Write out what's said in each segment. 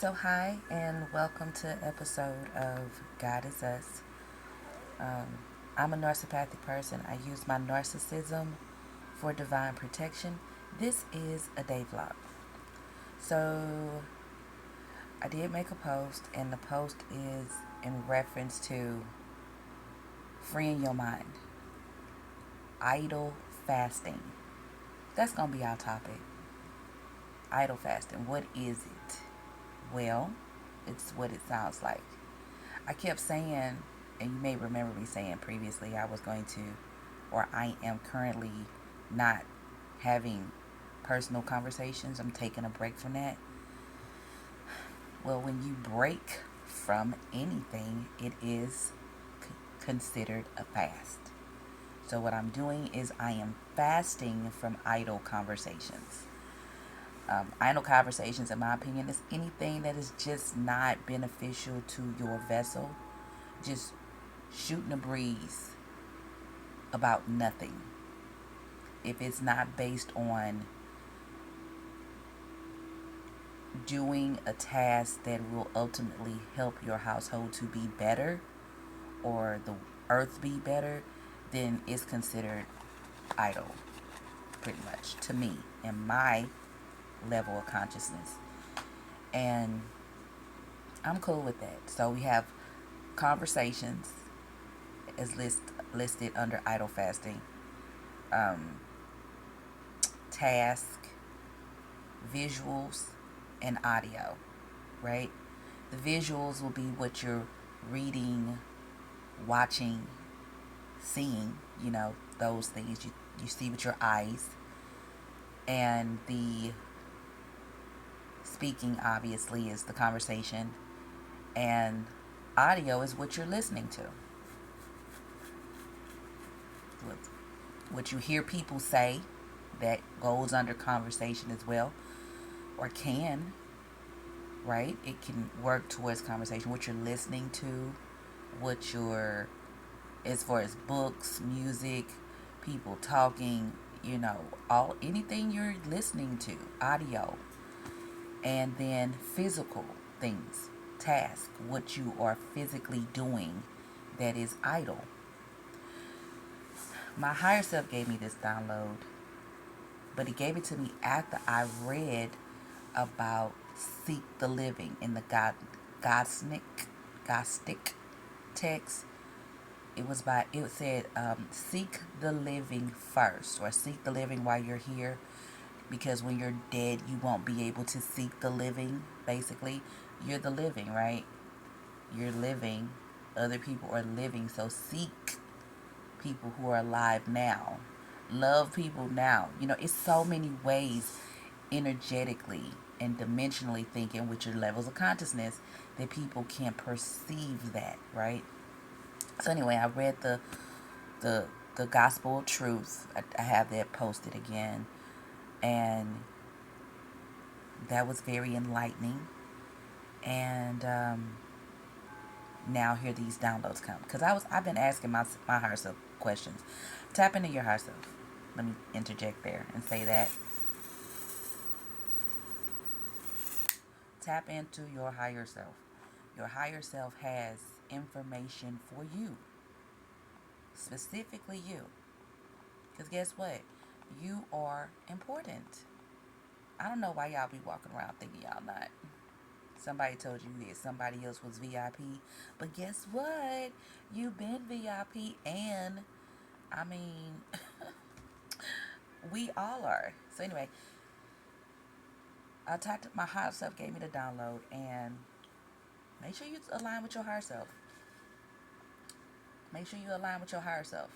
So, hi, and welcome to episode of God is Us. Um, I'm a narcissistic person. I use my narcissism for divine protection. This is a day vlog. So, I did make a post, and the post is in reference to freeing your mind, idle fasting. That's going to be our topic. Idle fasting. What is it? Well, it's what it sounds like. I kept saying, and you may remember me saying previously, I was going to, or I am currently not having personal conversations. I'm taking a break from that. Well, when you break from anything, it is considered a fast. So, what I'm doing is I am fasting from idle conversations. Idle conversations, in my opinion, is anything that is just not beneficial to your vessel. Just shooting a breeze about nothing. If it's not based on doing a task that will ultimately help your household to be better or the earth be better, then it's considered idle, pretty much, to me, in my level of consciousness. And I'm cool with that. So we have conversations as listed under idle fasting, um, task, visuals, and audio, right? The visuals will be what you're reading, watching, seeing, those things you see with your eyes. And the speaking, obviously, is the conversation. And audio is what you're listening to, what you hear people say that goes under conversation as well, or can, right? It can work towards conversation. What you're listening to, what you're, as far as books, music, people talking, all anything you're listening to, audio, and then physical things, task, what you are physically doing that is idle. My higher self gave me this download, but he gave it to me after I read about seek the living in the Gnostic text. It said, seek the living first, or seek the living while you're here, because when you're dead you won't be able to seek the living. Basically, you're the living, right? You're living, other people are living, so seek people who are alive now, love people now. It's so many ways, energetically and dimensionally thinking, with your levels of consciousness, that people can perceive that, right? So anyway, I read the the gospel of truth. I have that posted again, and that was very enlightening. And now here these downloads come, because I've been asking my higher self questions. Tap into your higher self. Let me interject there and say that. Tap into your higher self. Your higher self has information for you, specifically you. Because guess what? You are important. I don't know why y'all be walking around thinking y'all not. Somebody told you that somebody else was VIP. But guess what? You've been VIP, and I mean, we all are. So anyway, I talked to my higher self, gave me the download, and make sure you align with your higher self. Make sure you align with your higher self.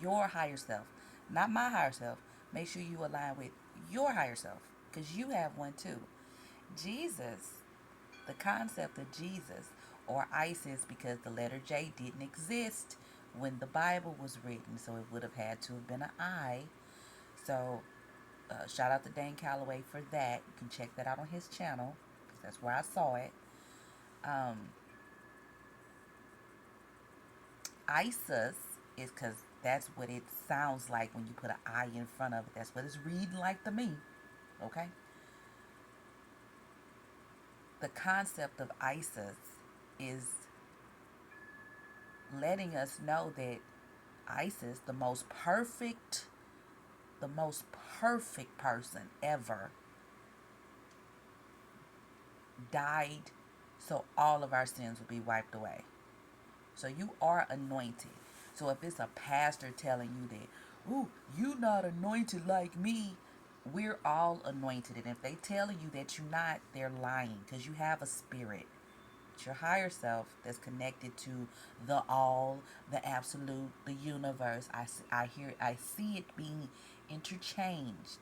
Your higher self. Not my higher self. Make sure you align with your higher self, because you have one too. Jesus, the concept of Jesus, or Isis, because the letter J didn't exist when the Bible was written, so it would have had to have been an I. So, shout out to Dane Calloway for that. You can check that out on his channel, because that's where I saw it. Um, Isis is because that's what it sounds like when you put an I in front of it. That's what it's reading like to me. Okay? the concept of Isis is letting us know that Isis, the most perfect person ever, died so all of our sins will be wiped away. So you are anointed. So if it's a pastor telling you that, ooh, you not anointed like me, we're all anointed. And if they tell you that you're not, they're lying, because you have a spirit. It's your higher self that's connected to the all, the absolute, the universe. I see it being interchanged.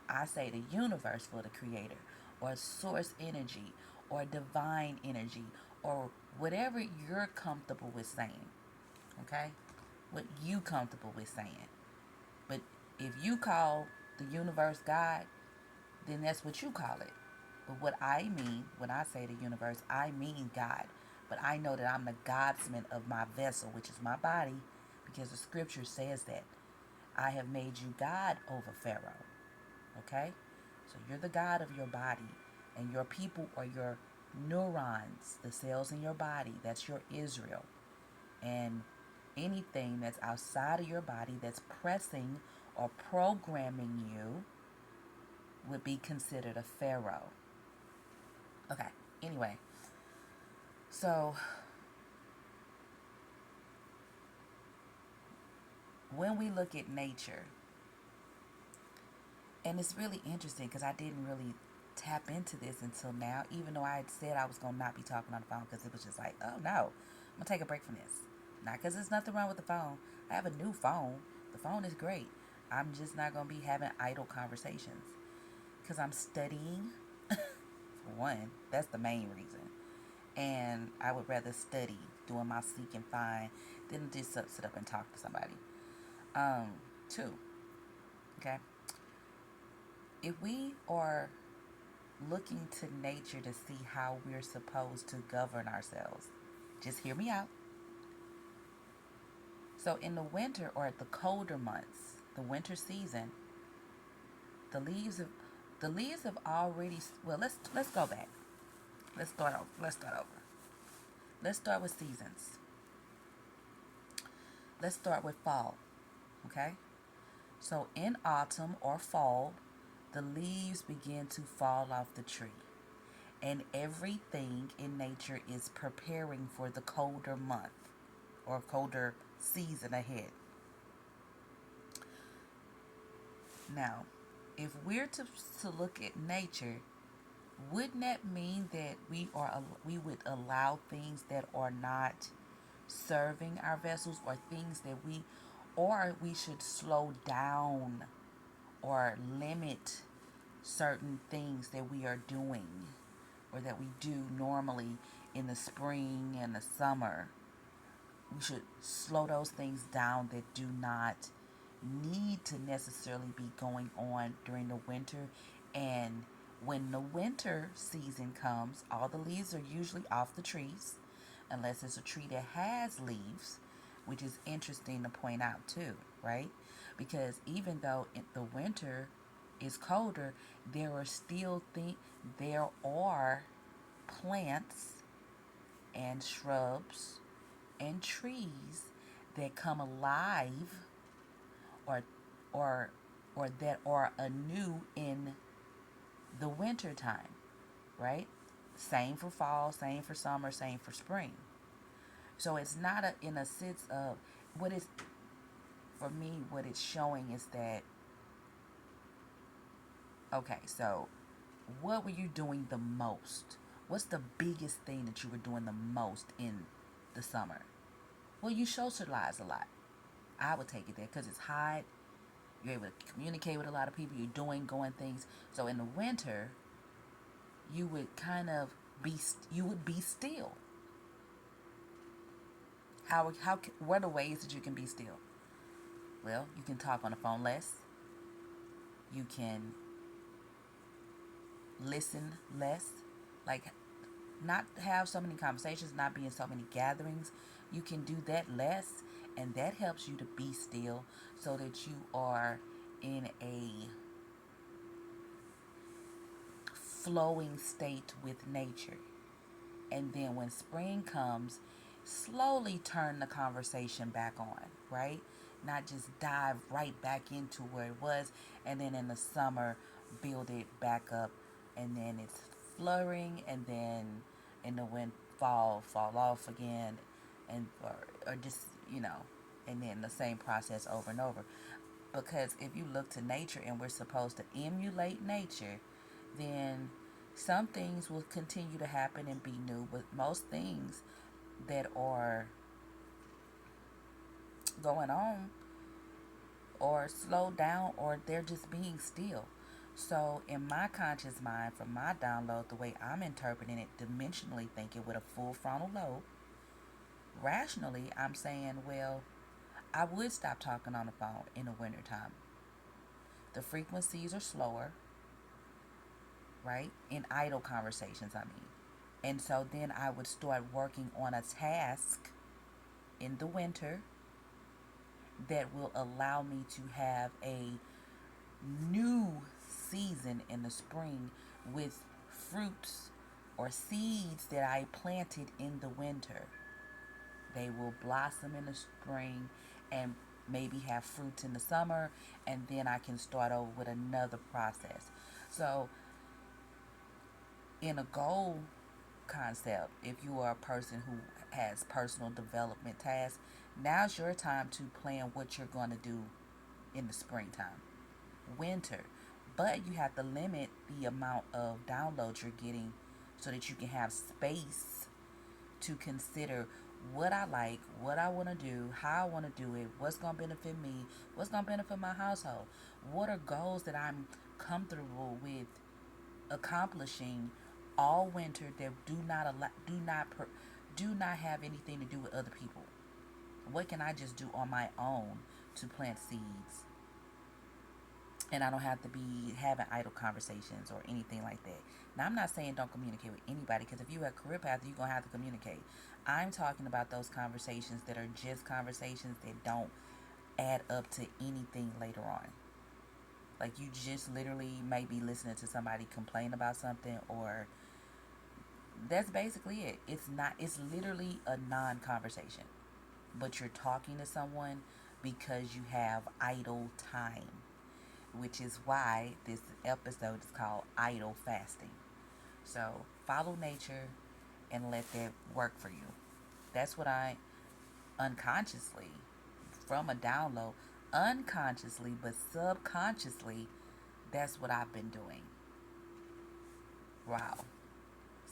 I say the universe for the creator, or source energy, or divine energy, or whatever you're comfortable with saying. Okay? What you comfortable with saying. But if you call the universe God, then that's what you call it. But what I mean when I say the universe, I mean God. But I know that I'm the godsman of my vessel, which is my body, because the scripture says that. I have made you God over Pharaoh. Okay? So you're the God of your body, and your people are your neurons, the cells in your body. That's your Israel. And anything that's outside of your body that's pressing or programming you would be considered a Pharaoh. Okay, anyway, so when we look at nature, and it's really interesting because I didn't really tap into this until now, even though I had said I was going to not be talking on the phone because it was just like, oh no, I'm going to take a break from this. Not because there's nothing wrong with the phone. I have a new phone. The phone is great. I'm just not going to be having idle conversations because I'm studying, for one. That's the main reason. And I would rather study, doing my seek and find, than just sit up and talk to somebody. Two, okay? If we are looking to nature to see how we're supposed to govern ourselves, just hear me out. So in the winter or the colder months, the winter season, the leaves of the leaves have already, well, let's go back. Let's start over. Let's start with seasons. Let's start with fall, okay? So in autumn or fall, the leaves begin to fall off the tree, and everything in nature is preparing for the colder month or colder season ahead. Now, if we're to look at nature, wouldn't that mean that we would allow things that are not serving our vessels, or things that we should slow down or limit certain things that we are doing or that we do normally in the spring and the summer? We should slow those things down that do not need to necessarily be going on during the winter. And when the winter season comes, all the leaves are usually off the trees, unless it's a tree that has leaves, which is interesting to point out too, right? Because even though the winter is colder, there are plants and shrubs and trees that come alive, or or or that are anew in the winter time, right? Same for fall, same for summer, same for spring. So it's not in a sense of what is, for me, what it's showing is that, okay, so what were you doing the most? What's the biggest thing that you were doing the most in the summer? Well, you socialize a lot. I would take it there because it's hot. You're able to communicate with a lot of people. You're going things. So in the winter, you would kind of you would be still. What are the ways that you can be still? Well, you can talk on the phone less. You can listen less. Like, not have so many conversations, not be in so many gatherings. You can do that less, and that helps you to be still so that you are in a flowing state with nature. And then when spring comes, slowly turn the conversation back on, right? Not just dive right back into where it was, and then in the summer, build it back up, and then it's flurrying, and then in the wind, fall off again, and or just, and then the same process over and over. Because if you look to nature and we're supposed to emulate nature, then some things will continue to happen and be new, but most things that are going on or slow down or they're just being still. So, in my conscious mind, from my download, the way I'm interpreting it, dimensionally thinking with a full frontal lobe, rationally, I'm saying, well, I would stop talking on the phone in the wintertime. The frequencies are slower, right? In idle conversations, I mean. And so then I would start working on a task in the winter that will allow me to have a new season in the spring with fruits or seeds that I planted in the winter. They will blossom in the spring and maybe have fruits in the summer, and then I can start over with another process. So, in a goal concept, if you are a person who has personal development tasks, now's your time to plan what you're going to do in the springtime, winter. But you have to limit the amount of downloads you're getting so that you can have space to consider what I like, what I want to do, how I want to do it, what's going to benefit me, what's going to benefit my household, what are goals that I'm comfortable with accomplishing all winter that do not have anything to do with other people. What can I just do on my own to plant seeds? And I don't have to be having idle conversations or anything like that. Now, I'm not saying don't communicate with anybody, because if you have a career path, you're going to have to communicate. I'm talking about those conversations that are just conversations that don't add up to anything later on. Like, you just literally may be listening to somebody complain about something, or that's basically it. It's literally a non conversation. But you're talking to someone because you have idle time, which is why this episode is called Idle Fasting. So follow nature and let that work for you. That's what I unconsciously, from a download, unconsciously but subconsciously, that's what I've been doing. Wow.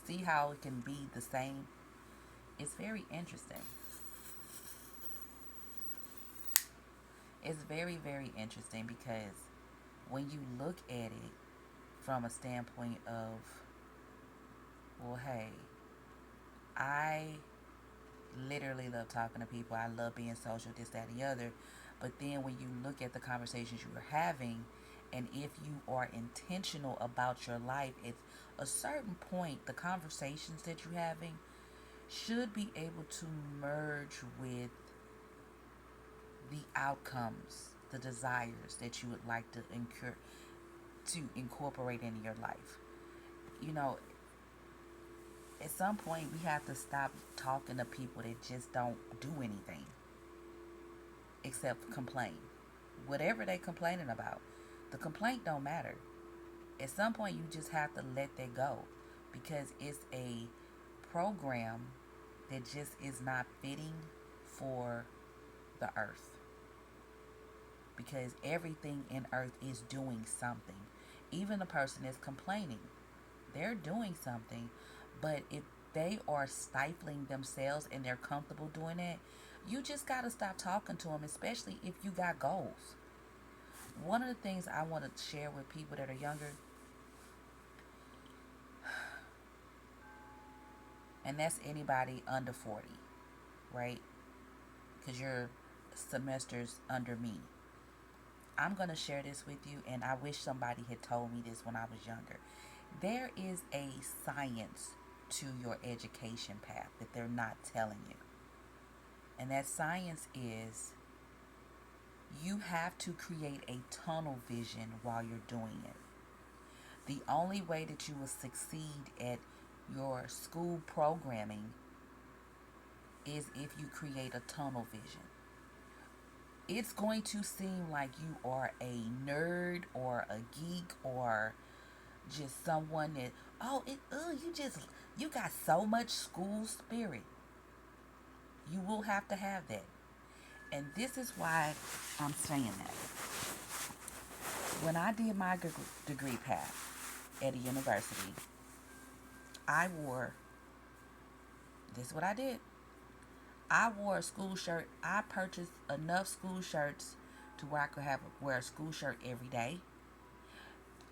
See how it can be the same? It's very interesting. It's very, very interesting because when you look at it from a standpoint of, well, hey, I literally love talking to people. I love being social, this, that, and the other. But then when you look at the conversations you are having, and if you are intentional about your life, at a certain point, the conversations that you're having should be able to merge with the outcomes, the desires that you would like to incorporate into your life. You know, at some point we have to stop talking to people that just don't do anything except complain. Whatever they complaining about, the complaint don't matter. At some point you just have to let that go, because it's a program that just is not fitting for the earth, because everything in earth is doing something. Even the person that's complaining, they're doing something. But if they are stifling themselves and they're comfortable doing it, you just got to stop talking to them, especially if you got goals. One of the things I want to share with people that are younger, and that's anybody under 40, right? Because your semester's under me. I'm going to share this with you, and I wish somebody had told me this when I was younger. There is a science to your education path that they're not telling you. And that science is, you have to create a tunnel vision while you're doing it. The only way that you will succeed at your school programming is if you create a tunnel vision. It's going to seem like you are a nerd or a geek or just someone that, you got so much school spirit. You will have to have that. And this is why I'm saying that. When I did my degree path at a university, I wore, this is what I did. I wore a school shirt. I purchased enough school shirts to where I could wear a school shirt every day.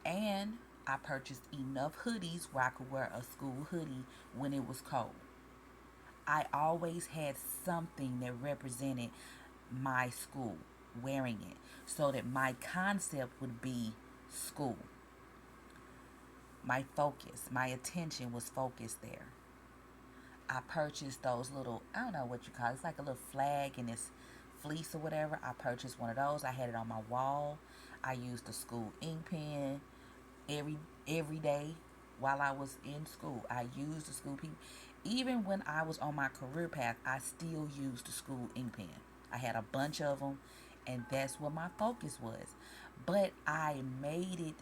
And I purchased enough hoodies where I could wear a school hoodie when it was cold. I always had something that represented my school, wearing it, so that my concept would be school. My focus, my attention was focused there. I purchased those little, I don't know what you call it. It's like a little flag and it's fleece or whatever. I purchased one of those. I had it on my wall. I used the school ink pen every every day while I was in school. I used the school pen. Even when I was on my career path, I still used the school ink pen. I had a bunch of them, and that's what my focus was. But I made it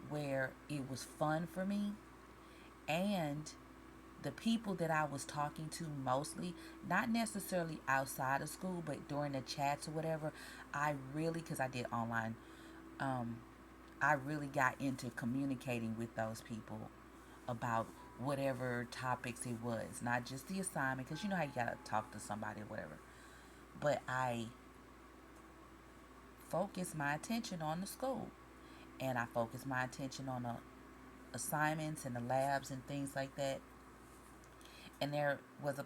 where it was fun for me, and the people that I was talking to mostly, not necessarily outside of school, but during the chats or whatever, I really, because I did online, um, I really got into communicating with those people about whatever topics it was, not just the assignment, because you know how you gotta talk to somebody or whatever. But I focused my attention on the school, and I focused my attention on the assignments and the labs and things like that. And there was a,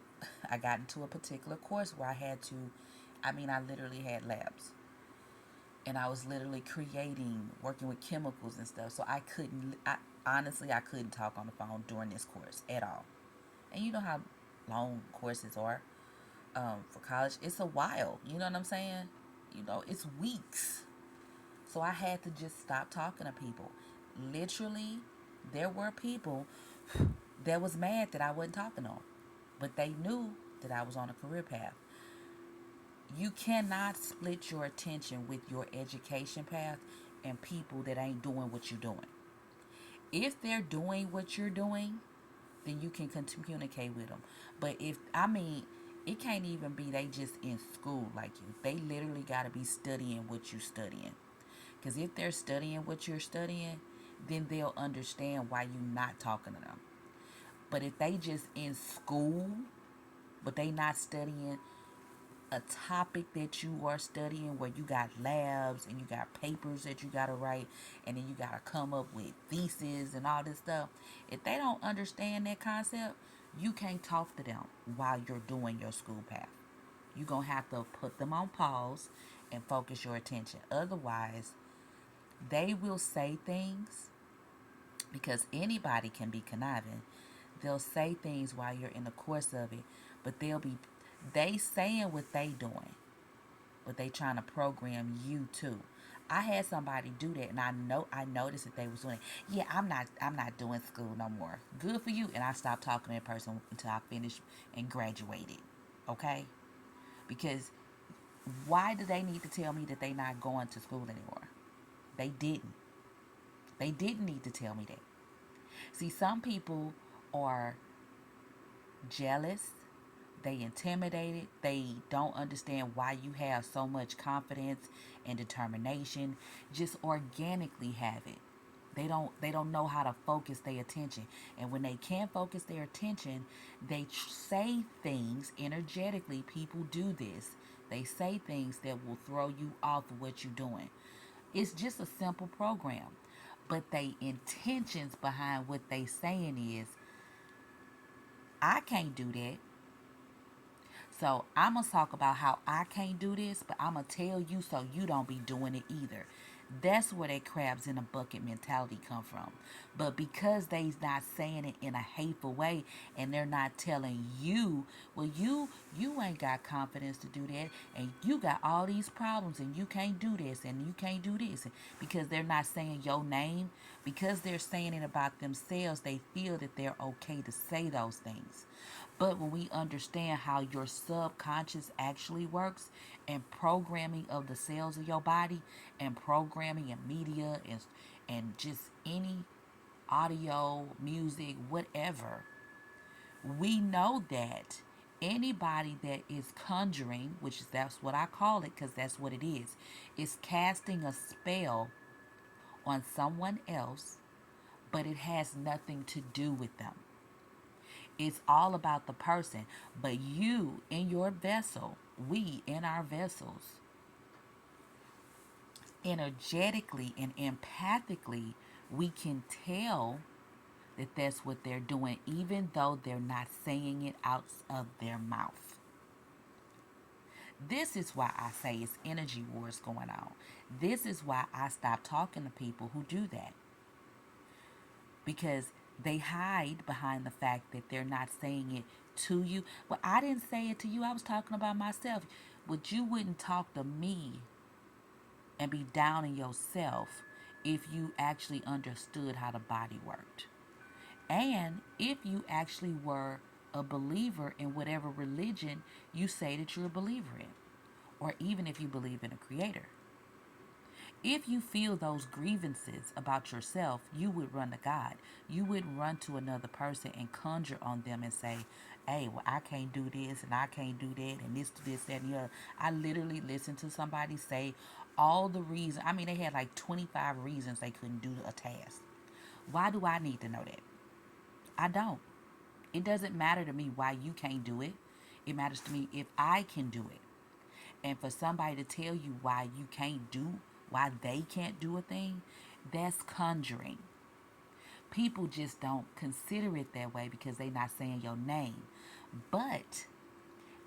I got into a particular course where I had to, I literally had labs. And I was literally creating, working with chemicals and stuff. So honestly, I couldn't talk on the phone during this course at all. And you know how long courses are for college. It's a while. You know what I'm saying? It's weeks. So I had to just stop talking to people. Literally, there were people that was mad that I wasn't talking to them. But they knew that I was on a career path. You cannot split your attention with your education path and people that ain't doing what you're doing. If they're doing what you're doing, then you can communicate with them. But it can't even be they just in school like you. They literally got to be studying what you're studying. Because if they're studying what you're studying, then they'll understand why you're not talking to them. But if they just in school, but they not studying a topic that you are studying, where you got labs and you got papers that you got to write, and then you got to come up with theses and all this stuff, if they don't understand that concept, you can't talk to them while you're doing your school path. You're going to have to put them on pause and focus your attention. Otherwise, they will say things, because anybody can be conniving. They'll say things while you're in the course of it, but they saying what they doing, but they trying to program you too. I had somebody do that, and I noticed that they was doing it. Yeah, I'm not doing school no more. Good for you. And I stopped talking to that person until I finished and graduated. Okay? Because why do they need to tell me that they not going to school anymore? They didn't. They didn't need to tell me that. See, some people are jealous, they intimidated, they don't understand why you have so much confidence and determination. Just organically have it. They don't know how to focus their attention. And when they can't focus their attention, they say things energetically. People do this. They say things that will throw you off of what you're doing. It's just a simple program. But they intentions behind what they saying is, I can't do that. So I'm going to talk about how I can't do this, but I'm going to tell you so you don't be doing it either. That's where that crabs in a bucket mentality come from. But because they's not saying it in a hateful way, and they're not telling you, well, you ain't got confidence to do that, and you got all these problems, and you can't do this, and you can't do this, because they're not saying your name, Because they're saying it about themselves, they feel that they're okay to say those things. But when we understand how your subconscious actually works, and programming of the cells of your body, and programming and media, and just any audio, music, whatever, we know that anybody that is conjuring, which is that's what I call it because that's what it is casting a spell on someone else, but it has nothing to do with them. It's all about the person. But you in your vessel, we in our vessels, energetically and empathically, we can tell that that's what they're doing, even though they're not saying it out of their mouth. This is why I say it's energy wars going on. This is why I stop talking to people who do that. Because they hide behind the fact that they're not saying it to you. Well, I didn't say it to you. I was talking about myself. But you wouldn't talk to me and be down in yourself if you actually understood how the body worked. And if you actually were a believer in whatever religion you say that you're a believer in, or even if you believe in a creator. If you feel those grievances about yourself, you would run to God. You wouldn't run to another person and conjure on them and say, hey, well, I can't do this and I can't do that and this, that, and the other. I literally listened to somebody say all the reasons. I mean, they had like 25 reasons they couldn't do a task. Why do I need to know that? I don't. It doesn't matter to me why you can't do it. It matters to me if I can do it. And for somebody to tell you why you can't do, why they can't do a thing, that's conjuring. People just don't consider it that way because they're not saying your name. But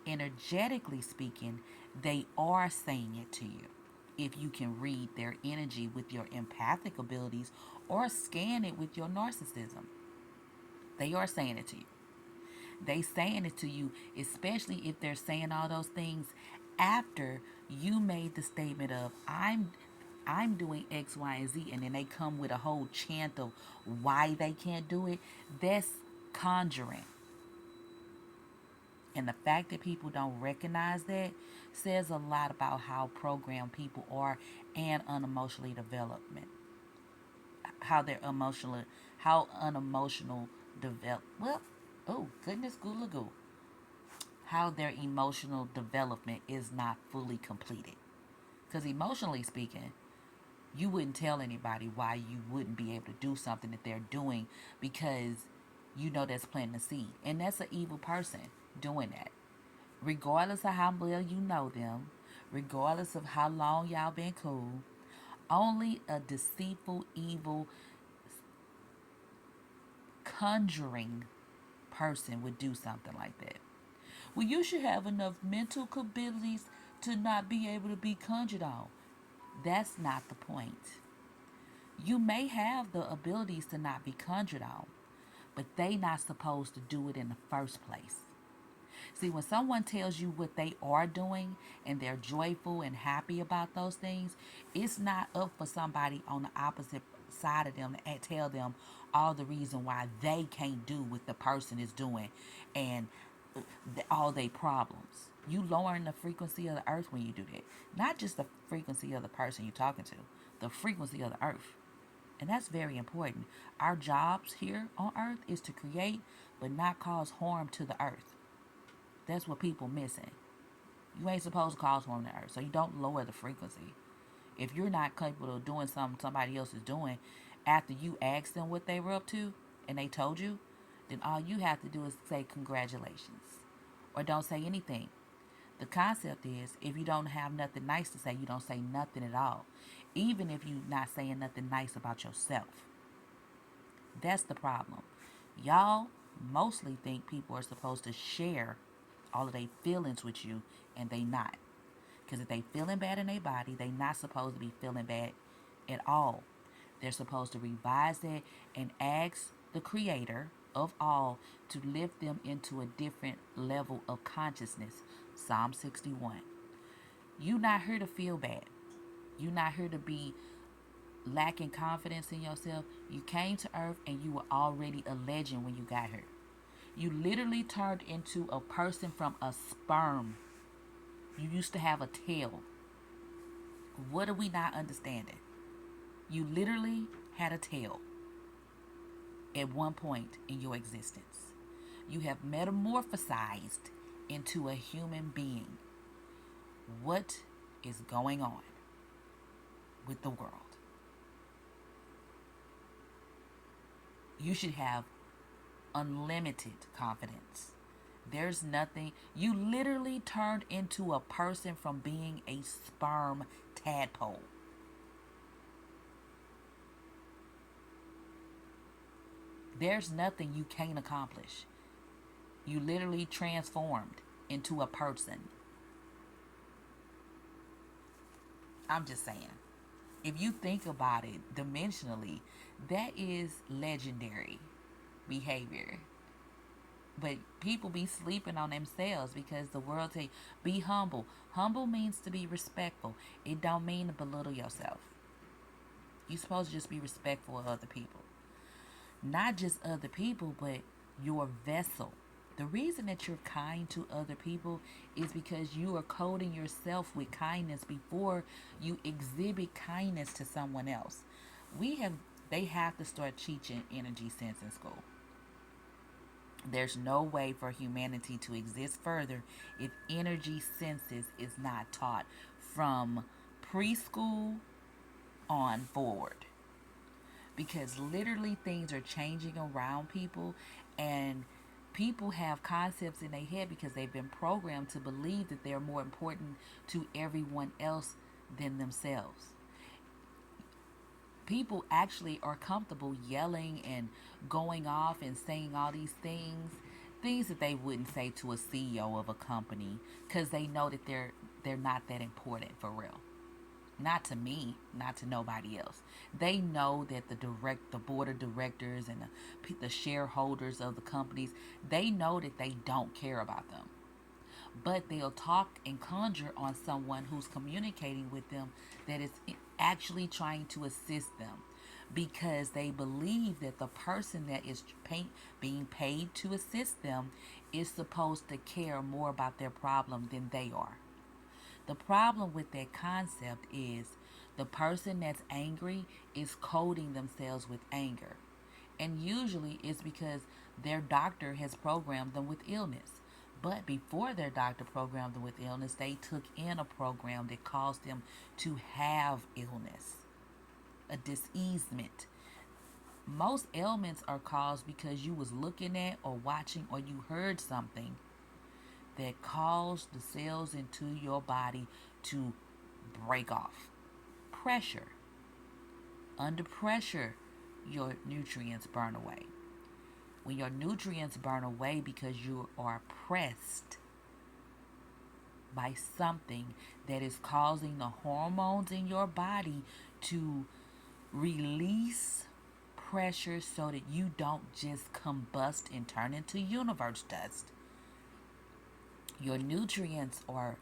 energetically speaking, they are saying it to you. If you can read their energy with your empathic abilities or scan it with your narcissism, they are saying it to you. They saying it to you, especially if they're saying all those things after you made the statement of I'm doing X, Y, and Z, and then they come with a whole chant of why they can't do it. That's conjuring. And the fact that people don't recognize that says a lot about how programmed people are and unemotionally development. How they're emotional, how unemotional develop. Well, oh goodness, goo goo, how their emotional development is not fully completed. Because emotionally speaking, you wouldn't tell anybody why you wouldn't be able to do something that they're doing because you know that's planting a seed. And that's an evil person doing that. Regardless of how well you know them, regardless of how long y'all been cool, only a deceitful, evil, conjuring person would do something like that. Well, you should have enough mental abilities to not be able to be conjured on. That's not the point. You may have the abilities to not be conjured on, but they not supposed to do it in the first place. See, when someone tells you what they are doing and they're joyful and happy about those things, it's not up for somebody on the opposite side of them to tell them all the reason why they can't do what the person is doing and all their problems. You lowering the frequency of the earth when you do that. Not just the frequency of the person you're talking to, the frequency of the earth. And that's very important. Our jobs here on earth is to create but not cause harm to the earth. That's what people missing. You ain't supposed to cause harm to the earth, so you don't lower the frequency. If you're not capable of doing something somebody else is doing after you asked them what they were up to and they told you, then all you have to do is say congratulations or don't say anything. The concept is if you don't have nothing nice to say, you don't say nothing at all. Even if you're not saying nothing nice about yourself. That's the problem. Y'all mostly think people are supposed to share all of their feelings with you, and they not. Because if they feeling bad in their body, they not supposed to be feeling bad at all. They're supposed to revise that and ask the creator of all to lift them into a different level of consciousness. Psalm 61. You not here to feel bad. You not here to be lacking confidence in yourself, you came to earth and you were already a legend when you got here. You literally turned into a person from a sperm. You used to have a tail. What are we not understanding? You literally had a tail at one point in your existence. You have metamorphosized into a human being. What is going on with the world? You should have unlimited confidence. There's nothing. You literally turned into a person from being a sperm tadpole. There's nothing you can't accomplish. You literally transformed into a person. I'm just saying. If you think about it dimensionally, that is legendary behavior. But people be sleeping on themselves because the world say be humble. Humble means to be respectful. It don't mean to belittle yourself. You're supposed to just be respectful of other people. Not just other people, but your vessel. The reason that you're kind to other people is because you are coding yourself with kindness before you exhibit kindness to someone else. We have They have to start teaching energy sense in school. There's no way for humanity to exist further if energy senses is not taught from preschool on forward. Because literally things are changing around people, and people have concepts in their head because they've been programmed to believe that they're more important to everyone else than themselves. People actually are comfortable yelling and going off and saying all these things that they wouldn't say to a CEO of a company because they know that they're not that important for real. Not to me, not to nobody else. They know that the board of directors and the shareholders of the companies, they know that they don't care about them. But they'll talk and conjure on someone who's communicating with them that is actually trying to assist them because they believe that the person that is being paid to assist them is supposed to care more about their problem than they are. The problem with that concept is the person that's angry is coding themselves with anger. And usually it's because their doctor has programmed them with illness. But before their doctor programmed them with illness, they took in a program that caused them to have illness, a diseasement. Most ailments are caused because you was looking at or watching or you heard something that caused the cells into your body to break off. Pressure. Under pressure, your nutrients burn away. When your nutrients burn away because you are pressed by something that is causing the hormones in your body to release pressure so that you don't just combust and turn into universe dust. Your nutrients are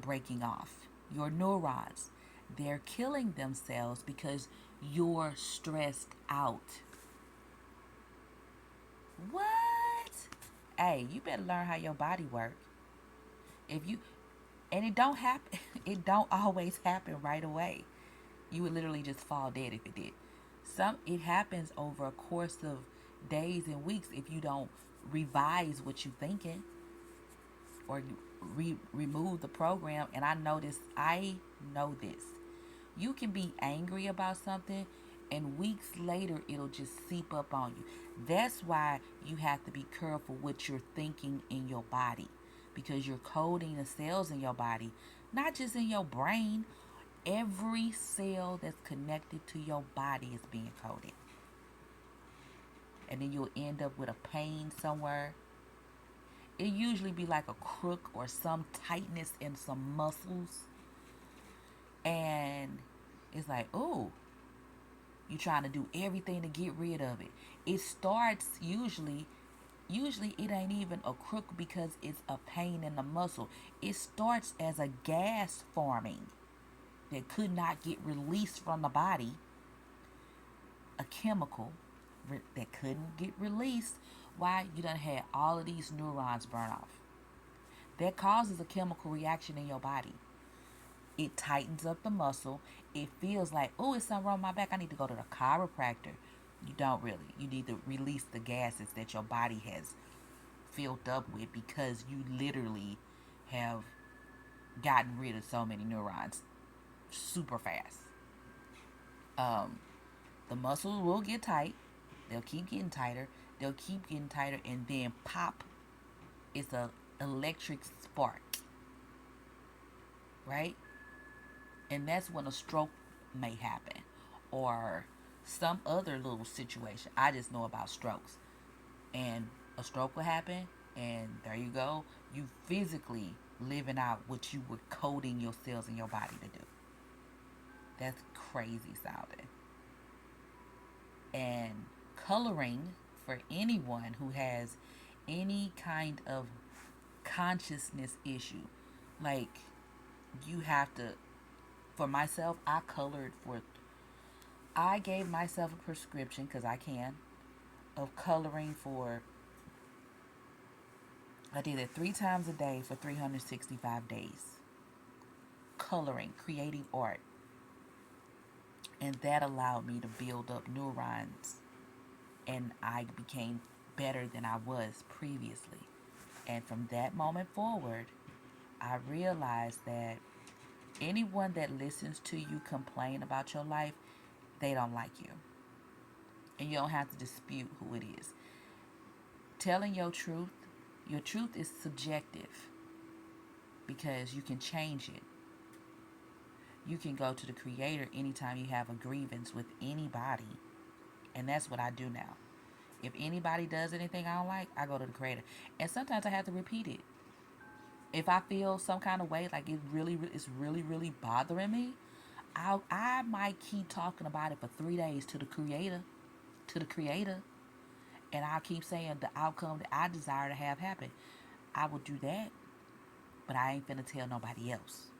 breaking off. Your neurons, they're killing themselves because you're stressed out. What? Hey, you better learn how your body works. If you and it don't happen it don't always happen right away. You would literally just fall dead if it did. It happens over a course of days and weeks if you don't revise what you're thinking or you remove the program. And I know this. You can be angry about something and weeks later it'll just seep up on you. That's why you have to be careful what you're thinking in your body because you're coding the cells in your body, not just in your brain. Every cell that's connected to your body is being coded. And then you'll end up with a pain somewhere. It usually be like a crook or some tightness in some muscles. And it's like, oh, you trying to do everything to get rid of it. It starts usually it ain't even a crook because it's a pain in the muscle. It starts as a gas forming that could not get released from the body. a chemical that couldn't get released. Why? You done had all of these neurons burn off. That causes a chemical reaction in your body. It tightens up the muscle. It feels like, oh, it's something wrong with my back. I need to go to the chiropractor. You don't really. You need to release the gases that your body has filled up with because you literally have gotten rid of so many neurons super fast. The muscles will get tight. They'll keep getting tighter. They'll keep getting tighter, and then pop. It's a electric spark, right? And that's when a stroke may happen, or some other little situation. I just know about strokes, and a stroke will happen, and there you go. You physically living out what you were coding your cells in your body to do. That's crazy sounding. And coloring, for anyone who has any kind of consciousness issue, like, you have to, for myself, I gave myself a prescription, because I can, of coloring for, I did it 3 times a day for 365 days. Coloring, creating art. And that allowed me to build up neurons, and I became better than I was previously. And from that moment forward, I realized that anyone that listens to you complain about your life, they don't like you. And you don't have to dispute who it is. Telling your truth is subjective because you can change it. You can go to the Creator anytime you have a grievance with anybody. And that's what I do now. If anybody does anything I don't like, I go to the Creator. And sometimes I have to repeat it. If I feel some kind of way, like it's really bothering me, I might keep talking about it for 3 days to the Creator, and I'll keep saying the outcome that I desire to have happen. I will do that, but I ain't finna tell nobody else.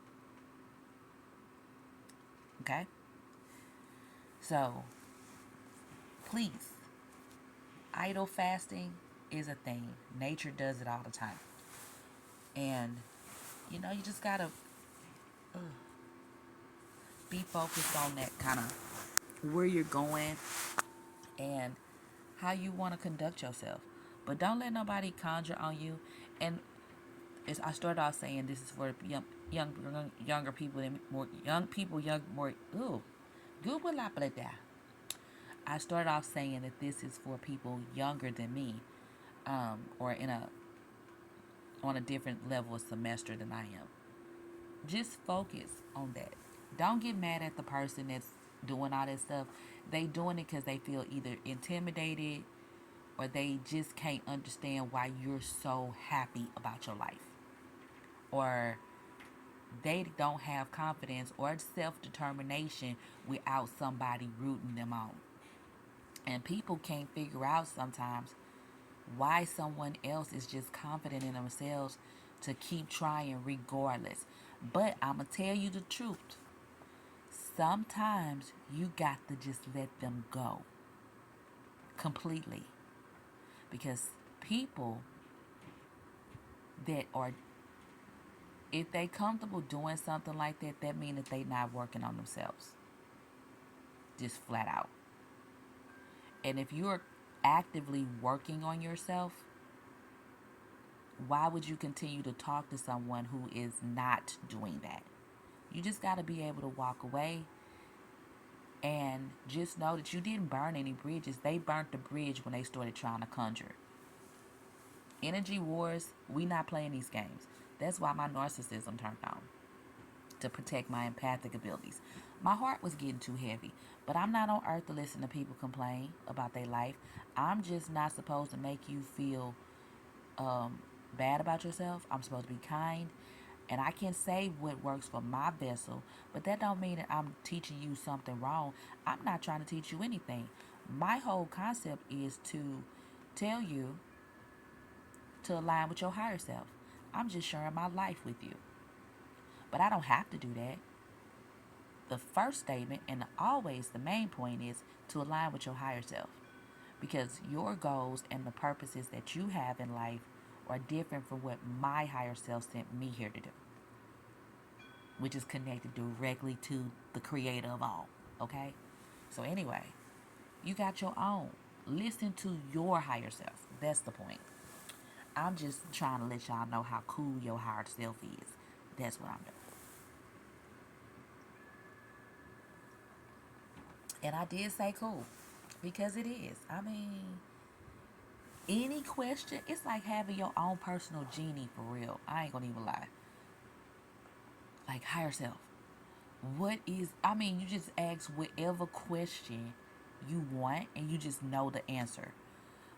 Okay? So, please, idle fasting is a thing. Nature does it all the time. And, you just gotta be focused on that kind of where you're going and how you want to conduct yourself. But don't let nobody conjure on you. And I started off saying this is for younger people and more young people, I started off saying that this is for people younger than me, or on a different level of semester than I am. Just focus on that. Don't get mad at the person that's doing all that stuff. They doing it because they feel either intimidated or they just can't understand why you're so happy about your life, or they don't have confidence or self-determination without somebody rooting them on. And people can't figure out sometimes why someone else is just confident in themselves to keep trying regardless. But I'm going to tell you the truth. Sometimes you got to just let them go completely. Because people that are, if they comfortable doing something like that, that means that they not working on themselves. Just flat out. And if you're actively working on yourself, why would you continue to talk to someone who is not doing that? You just got to be able to walk away and just know that you didn't burn any bridges. They burnt the bridge when they started trying to conjure. Energy wars, we not playing these games. That's why my narcissism turned on, to protect my empathic abilities. My heart was getting too heavy, but I'm not on earth to listen to people complain about their life. I'm just not supposed to make you feel bad about yourself. I'm supposed to be kind, and I can say what works for my vessel, but that don't mean that I'm teaching you something wrong. I'm not trying to teach you anything. My whole concept is to tell you to align with your higher self. I'm just sharing my life with you. But I don't have to do that. The first statement, and always the main point, is to align with your higher self, because your goals and the purposes that you have in life are different from what my higher self sent me here to do, which is connected directly to the creator of all. Okay? So, anyway, you got your own. Listen to your higher self. That's the point. I'm just trying to let y'all know how cool your higher self is. That's what I'm doing. And I did say cool because it is. I mean, any question, it's like having your own personal genie for real. I ain't gonna even lie. Like higher self. What is, I mean, you just ask whatever question you want and you just know the answer.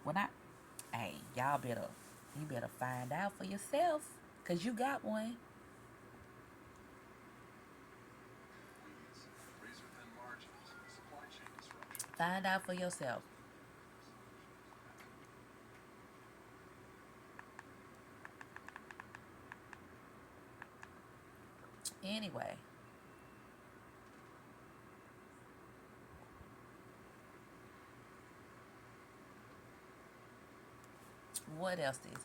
When I, hey, you better find out for yourself because you got one. Find out for yourself. Anyway, what else is it?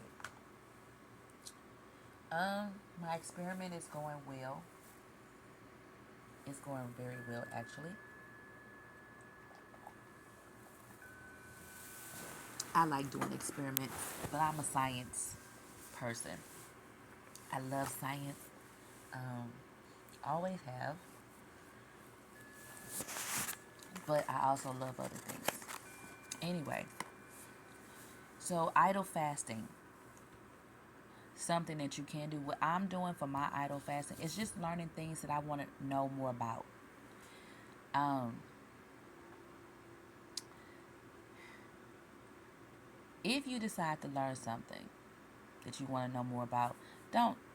My experiment is going well. It's going very well, actually. I like doing experiments, but I'm a science person. I love science. Um, always have, but I also love other things. Anyway, so idle fasting, something that you can do. What I'm doing for my idle fasting is just learning things that I want to know more about. Um, if you decide to learn something that you want to know more about,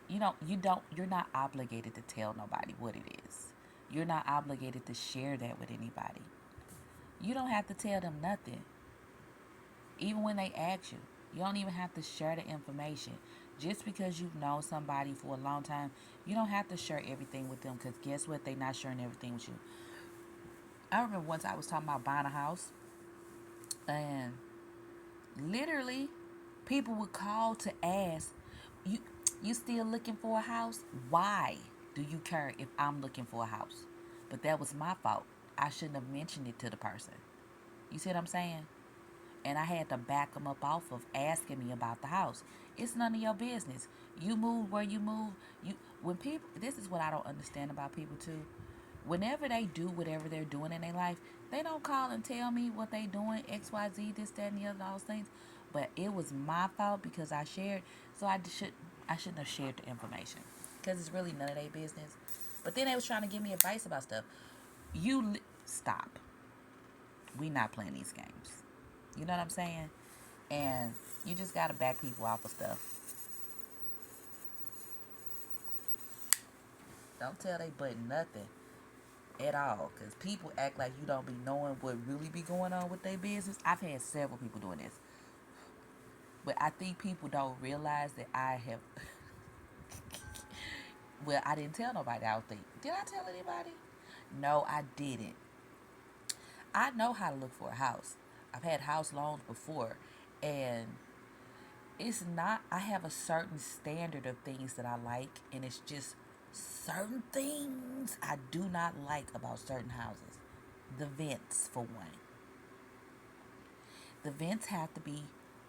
you're not obligated to tell nobody what it is. You're not obligated to share that with anybody. You don't have to tell them nothing. Even when they ask you, you don't even have to share the information. Just because you've known somebody for a long time, you don't have to share everything with them, because guess what? They're not sharing everything with you. I remember once I was talking about buying a house, and literally people would call to ask, you you still looking for a house? Why do you care if I'm looking for a house? But that was my fault. I shouldn't have mentioned it to the person. You see what I'm saying? And I had to back them up off of asking me about the house. It's none of your business. You move where you move. When people, this is what I don't understand about people too. Whenever they do whatever they're doing in their life, they don't call and tell me what they doing, X, Y, Z, this, that, and the other, all those things. But it was my fault because I shared, so I shouldn't have shared the information because it's really none of their business. But then they was trying to give me advice about stuff. Stop. We not playing these games. You know what I'm saying? And you just gotta back people off of stuff. Don't tell they but nothing at all. Because people act like you don't be knowing what really be going on with their business. I've had several people doing this. But I think people don't realize that I have. Well, I didn't tell nobody, I don't think. Did I tell anybody? No, I didn't. I know how to look for a house. I've had house loans before. And it's not, I have a certain standard of things that I like, and it's just certain things I do not like about certain houses. The vents, for one. The vents have to be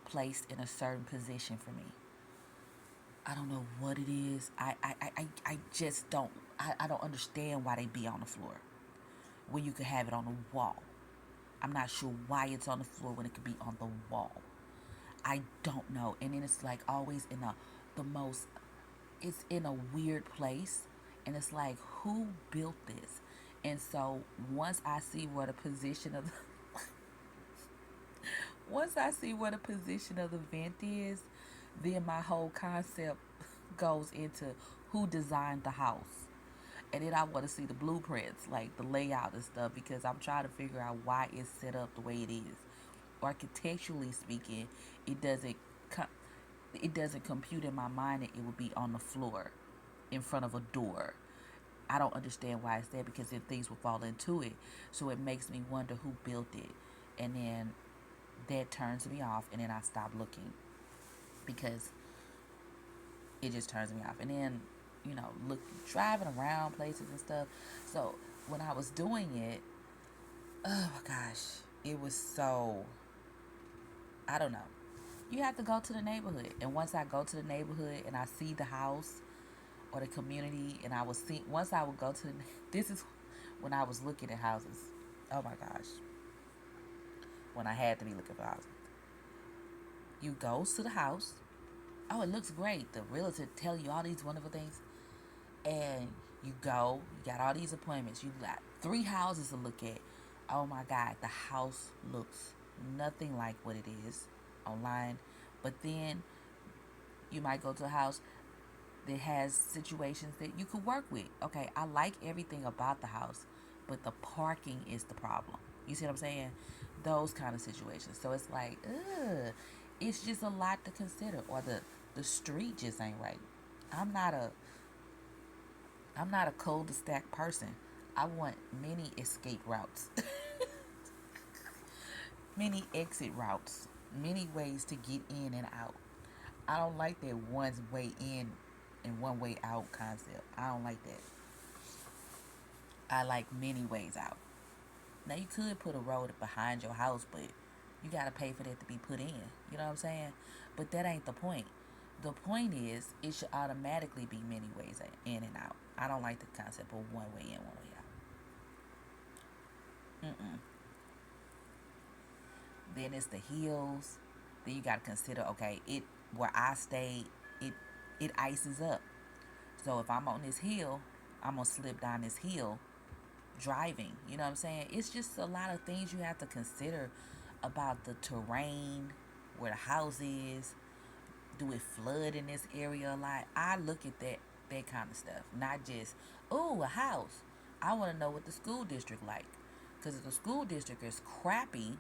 placed in a certain position for me. I don't know what it is. I just don't, I don't understand why they be on the floor when you could have it on the wall. I'm not sure why it's on the floor when it could be on the wall. I don't know. And then it's like always in the most, it's in a weird place, and it's like, who built this? And so once I see where the position of the, once I see where the position of the vent is, then my whole concept goes into who designed the house. And then I want to see the blueprints, like the layout and stuff, because I'm trying to figure out why it's set up the way it is. Architecturally speaking, it doesn't co- it doesn't compute in my mind that it would be on the floor in front of a door. I don't understand why it's there because then things will fall into it. So it makes me wonder who built it. And then that turns me off, and then I stop looking because it just turns me off. And then, look, driving around places and stuff. So when I was doing it, oh my gosh, it was so, I don't know. You have to go to the neighborhood. And once I go to the neighborhood and I see the house or the community, and I was see once I would go to this is when I was looking at houses. Oh my gosh. When I had to be looking for houses. You go to the house. Oh, it looks great. The realtor tell you all these wonderful things. And you go, you got all these appointments. You got 3 houses to look at. Oh my God, the house looks nothing like what it is online. But then you might go to a house that has situations that you could work with. Okay, I like everything about the house, but the parking is the problem. You see what I'm saying? Those kind of situations. So it's like, it's just a lot to consider. Or the street just ain't right. I'm not a cul-de-sac person. I want many escape routes, many exit routes, many ways to get in and out. I don't like that one way in and one way out concept. I don't like that. I like many ways out. Now you could put a road behind your house, but you gotta pay for that to be put in. You know what I'm saying? But that ain't the point. The point is it should automatically be many ways in and out. I don't like the concept of one way in, one way out. Then it's the hills. Then you gotta consider, okay, it where I stay, it it ices up. So if I'm on this hill, I'm gonna slip down this hill driving. You know what I'm saying? It's just a lot of things you have to consider about the terrain, where the house is. Do it flood in this area a lot? I look at that kind of stuff, not just a house. I want to know what the school district like, because if the school district is crappy,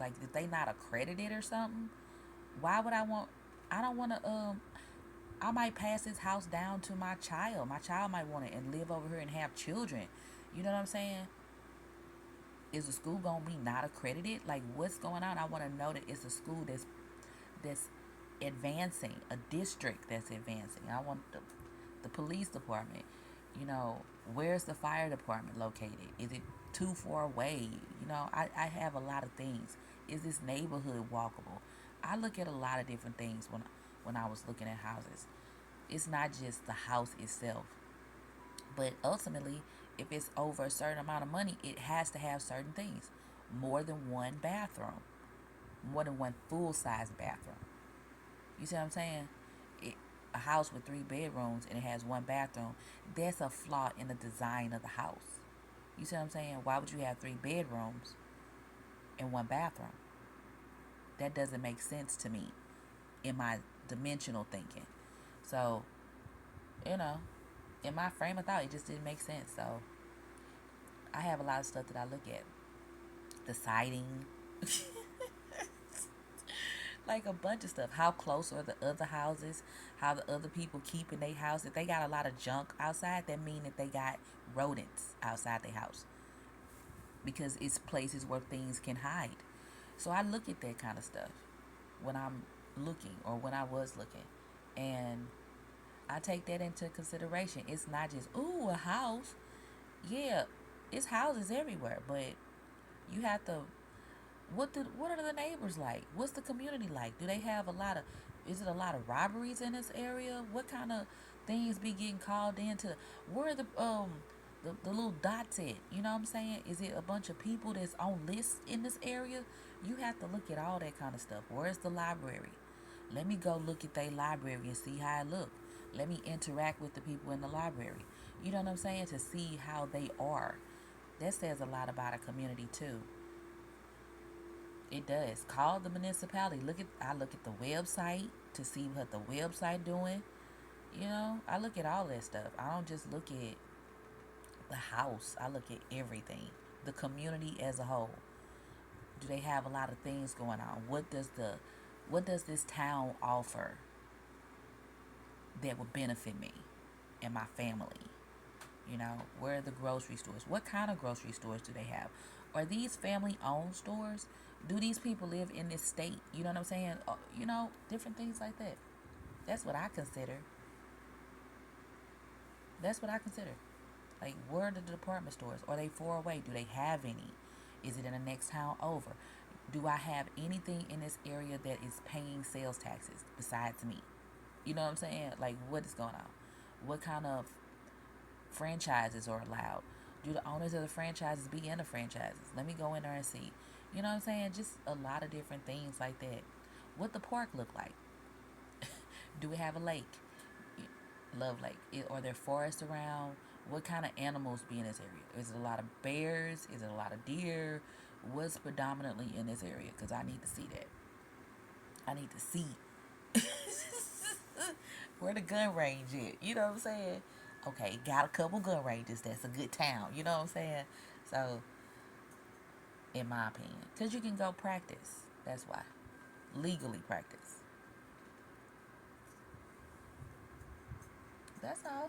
like if they not accredited or something, why would I want? I don't want to. I might pass this house down to my child. My child might want it and live over here and have children. You know what I'm saying? Is the school gonna be not accredited? Like, what's going on? I want to know that it's a school that's advancing, a district that's advancing. I want the police department. Where's the fire department located? Is it too far away? I have a lot of things. Is this neighborhood walkable? I look at a lot of different things when I was looking at houses. It's not just the house itself, but ultimately, if it's over a certain amount of money, it has to have certain things. More than one bathroom, more than one full size bathroom. You see what I'm saying? A house with 3 bedrooms and it has one bathroom, that's a flaw in the design of the house. You see what I'm saying? Why would you have 3 bedrooms and one bathroom? That doesn't make sense to me in my dimensional thinking. So, you know, in my frame of thought, it just didn't make sense. So, I have a lot of stuff that I look at. The siding, like a bunch of stuff. How close are the other houses? How the other people keeping their house? If they got a lot of junk outside, that mean that they got rodents outside their house, because it's places where things can hide. So I look at that kind of stuff when I'm looking, or when I was looking, and I take that into consideration. It's not just a house. Yeah, it's houses everywhere, but you have to. What are the neighbors like? What's the community like? Do they have a lot of? Is it a lot of robberies in this area? What kind of things be getting called into? Where are the little dots at? You know what I'm saying? Is it a bunch of people that's on lists in this area? You have to look at all that kind of stuff. Where's the library? Let me go look at their library and see how it look. Let me interact with the people in the library. You know what I'm saying? To see how they are. That says a lot about a community too. It does. Call the municipality. I look at the website to see what the website doing. I look at all that stuff. I don't just look at the house. I look at everything. The community as a whole. Do they have a lot of things going on? What does this town offer that would benefit me and my family? Where are the grocery stores? What kind of grocery stores do they have? Are these family owned stores? Do these people live in this state? You know what I'm saying? Different things like that. That's what I consider. That's what I consider. Like, where are the department stores? Are they far away? Do they have any? Is it in the next town over? Do I have anything in this area that is paying sales taxes besides me? You know what I'm saying? Like, what is going on? What kind of franchises are allowed? Do the owners of the franchises be in the franchises? Let me go in there and see. You know what I'm saying? Just a lot of different things like that. What the park look like? Do we have a lake? Love Lake. Are there forests around? What kind of animals be in this area? Is it a lot of bears? Is it a lot of deer? What's predominantly in this area? Because I need to see that. I need to see where the gun range is. You know what I'm saying? Okay, got a couple gun ranges. That's a good town. You know what I'm saying? So, in my opinion, because you can go practice. That's why. Legally practice. That's all.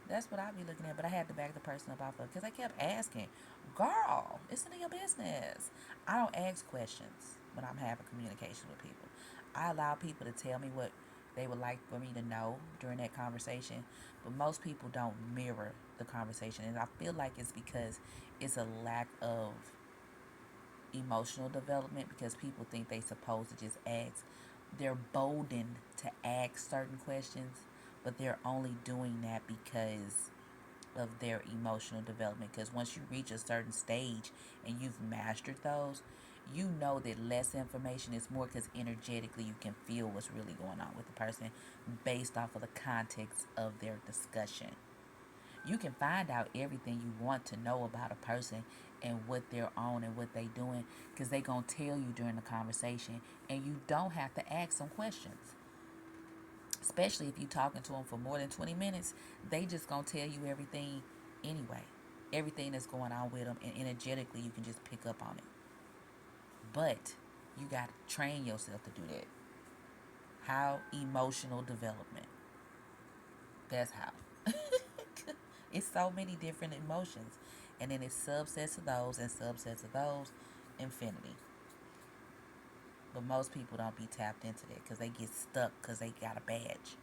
That's what I be looking at. But I had to back the person up off of because I kept asking, girl, it's none of your business. I don't ask questions when I'm having communication with people. I allow people to tell me what they would like for me to know during that conversation. But most people don't mirror the conversation. And I feel like it's because it's a lack of emotional development because people think they supposed to just ask. They're boldened to ask certain questions, but they're only doing that because of their emotional development. Because once you reach a certain stage and you've mastered those, you know that less information is more because energetically you can feel what's really going on with the person based off of the context of their discussion. You can find out everything you want to know about a person and what they're on and what they doing because they gonna tell you during the conversation and you don't have to ask them questions. Especially if you talking to them for more than 20 minutes, they just gonna tell you everything anyway. Everything that's going on with them, and energetically you can just pick up on it. But you gotta train yourself to do that. How? Emotional development. That's how. It's so many different emotions. And then it's subsets of those and subsets of those. Infinity. But most people don't be tapped into that because they get stuck because they got a badge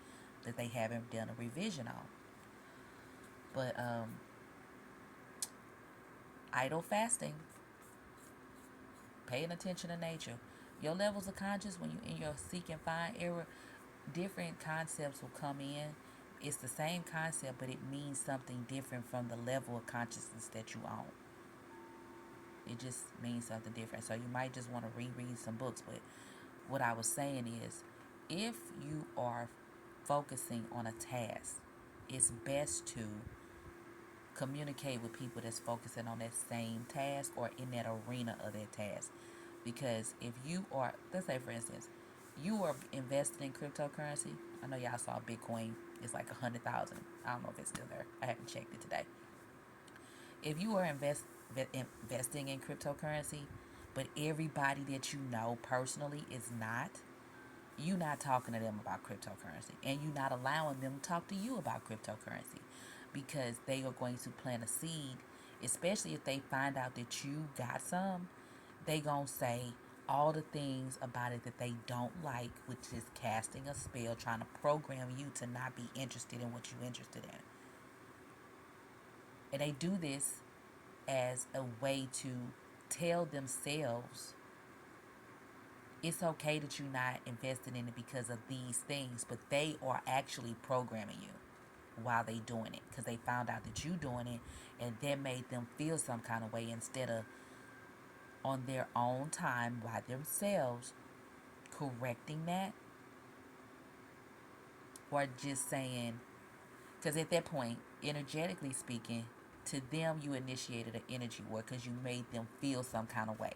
that they haven't done a revision on. But idle fasting, paying attention to nature. Your levels of conscious when you in your seek and find era, different concepts will come in. It's the same concept, but it means something different from the level of consciousness that you own. It just means something different. So you might just want to reread some books. But what I was saying is, if you are focusing on a task, it's best to communicate with people that's focusing on that same task or in that arena of that task. Because if you are, let's say for instance, you are invested in cryptocurrency. I know y'all saw Bitcoin is like 100,000. I don't know if it's still there. I haven't checked it today. If you are investing in cryptocurrency, but everybody that you know personally is not, you not talking to them about cryptocurrency, and you not allowing them to talk to you about cryptocurrency because they are going to plant a seed, especially if they find out that you got some. They gonna say all the things about it that they don't like, which is casting a spell, trying to program you to not be interested in what you're interested in. And they do this as a way to tell themselves it's okay that you're not invested in it because of these things, but they are actually programming you while they doing it because they found out that you doing it and that made them feel some kind of way instead of on their own time by themselves correcting that or just saying, because at that point, energetically speaking, to them you initiated an energy war because you made them feel some kind of way.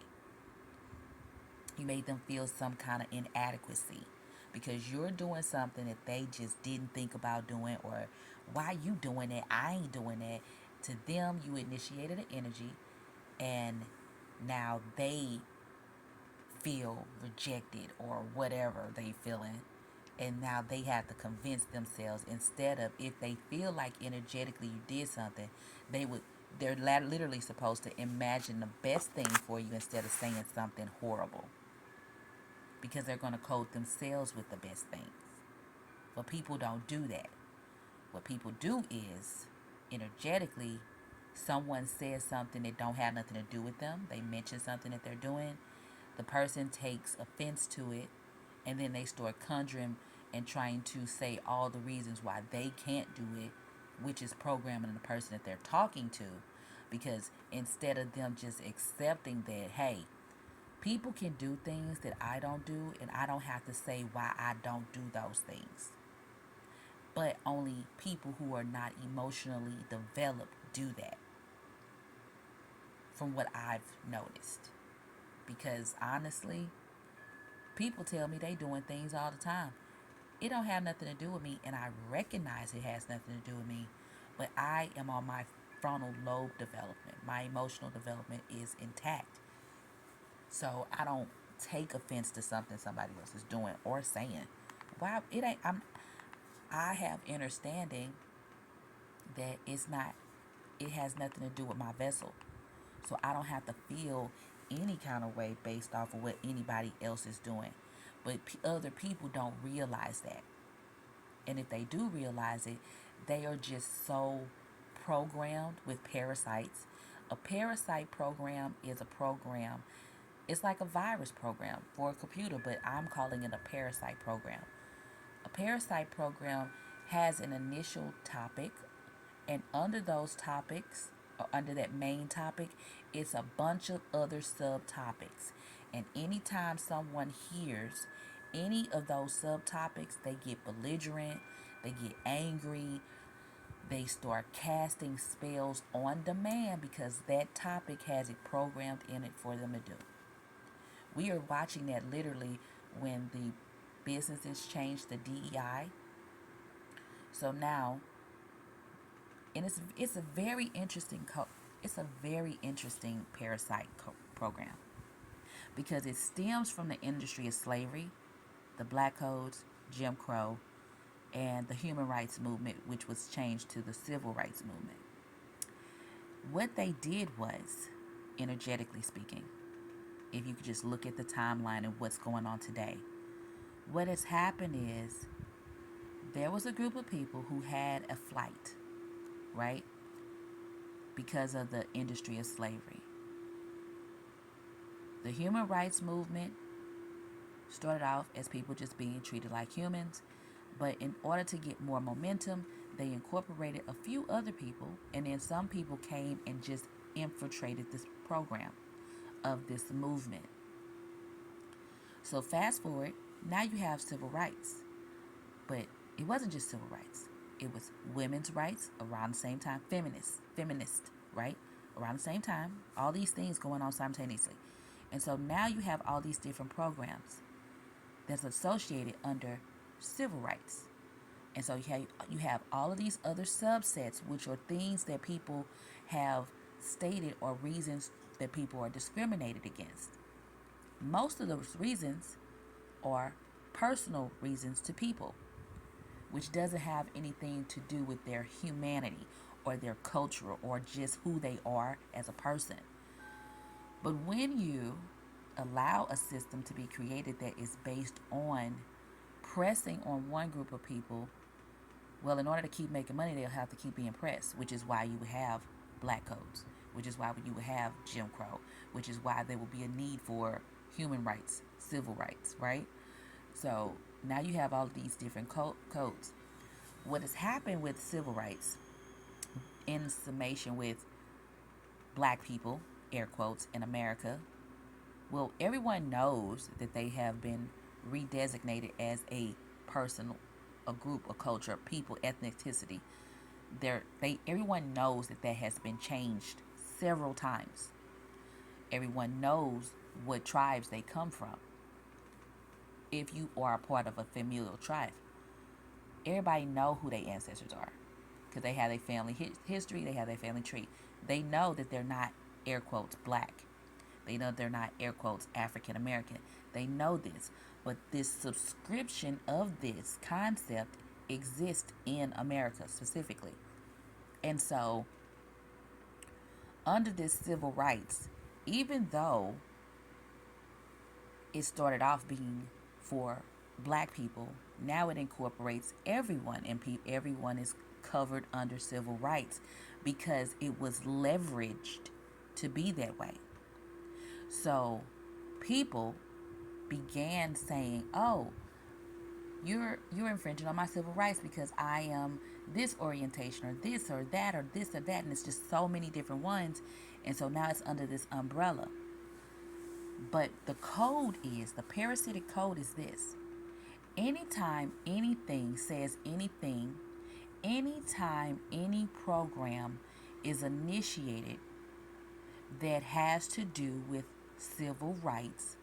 You made them feel some kind of inadequacy because you're doing something that they just didn't think about doing, or why you doing it? I ain't doing that. To them, you initiated an energy, and now they feel rejected or whatever they feeling, And now they have to convince themselves, instead of, if they feel like energetically you did something, they would they're literally supposed to imagine the best thing for you instead of saying something horrible, because they're going to code themselves with the best things. But people don't do that. What people do is, energetically, someone says something that don't have nothing to do with them. They mention something that they're doing. The person takes offense to it, and then they start conjuring and trying to say all the reasons why they can't do it, which is programming the person that they're talking to. Because instead of them just accepting that, hey, people can do things that I don't do, and I don't have to say why I don't do those things. But only people who are not emotionally developed do that, from what I've noticed. Because honestly, people tell me they doing things all the time. It don't have nothing to do with me, and I recognize it has nothing to do with me. But I am on my frontal lobe development. My emotional development is intact. So I don't take offense to something somebody else is doing or saying. Wow, it ain't. I have understanding that it's not. It has nothing to do with my vessel. So I don't have to feel any kind of way based off of what anybody else is doing. But other people don't realize that. And if they do realize it, they are just so programmed with parasites. A parasite program is a program, it's like a virus program for a computer, but I'm calling it a parasite program. A parasite program has an initial topic, and under those topics, or under that main topic, it's a bunch of other subtopics. And anytime someone hears any of those subtopics, they get belligerent, they get angry, they start casting spells on demand because that topic has it programmed in it for them to do. We are watching that literally when the businesses change the DEI. So now, and it's a very interesting it's a very interesting parasite program, because it stems from the industry of slavery, the Black Codes, Jim Crow, and the Human Rights Movement, which was changed to the Civil Rights Movement. What they did was, energetically speaking, if you could just look at the timeline and what's going on today, what has happened is there was a group of people who had a flight, right? Because of the industry of slavery. The human rights movement started off as people just being treated like humans, but in order to get more momentum, they incorporated a few other people, and then some people came and just infiltrated this program of this movement. So fast forward, now you have civil rights. But it wasn't just civil rights. It was women's rights around the same time, feminist, right? Around the same time, all these things going on simultaneously. And so now you have all these different programs that's associated under civil rights. And so you have all of these other subsets, which are things that people have stated or reasons that people are discriminated against. Most of those reasons are personal reasons to people, which doesn't have anything to do with their humanity or their culture or just who they are as a person. But when you allow a system to be created that is based on pressing on one group of people, well, in order to keep making money, they'll have to keep being pressed, which is why you would have black codes, which is why you would have Jim Crow, which is why there will be a need for human rights, civil rights, right? So now you have all of these different codes. What has happened with civil rights, in summation with black people, air quotes, in America, well, everyone knows that they have been redesignated as a person, a group, a culture, people, ethnicity. Everyone knows that that has been changed several times. Everyone knows what tribes they come from. If you are a part of a familial tribe, everybody know who their ancestors are, because they have their family history, they have their family tree. They know that they're not, air quotes, black. They know they're not, air quotes, African American. They know this. But this subscription of this concept exists in America specifically. And so, under this civil rights, even though it started off being for black people, now it incorporates everyone, and everyone is covered under civil rights because it was leveraged to be that way. So people began saying, "Oh, you're infringing on my civil rights because I am this orientation or this or that or this or that," and it's just so many different ones, and so now it's under this umbrella. But the parasitic code is this: anytime anything says anything, anytime any program is initiated that has to do with civil rights,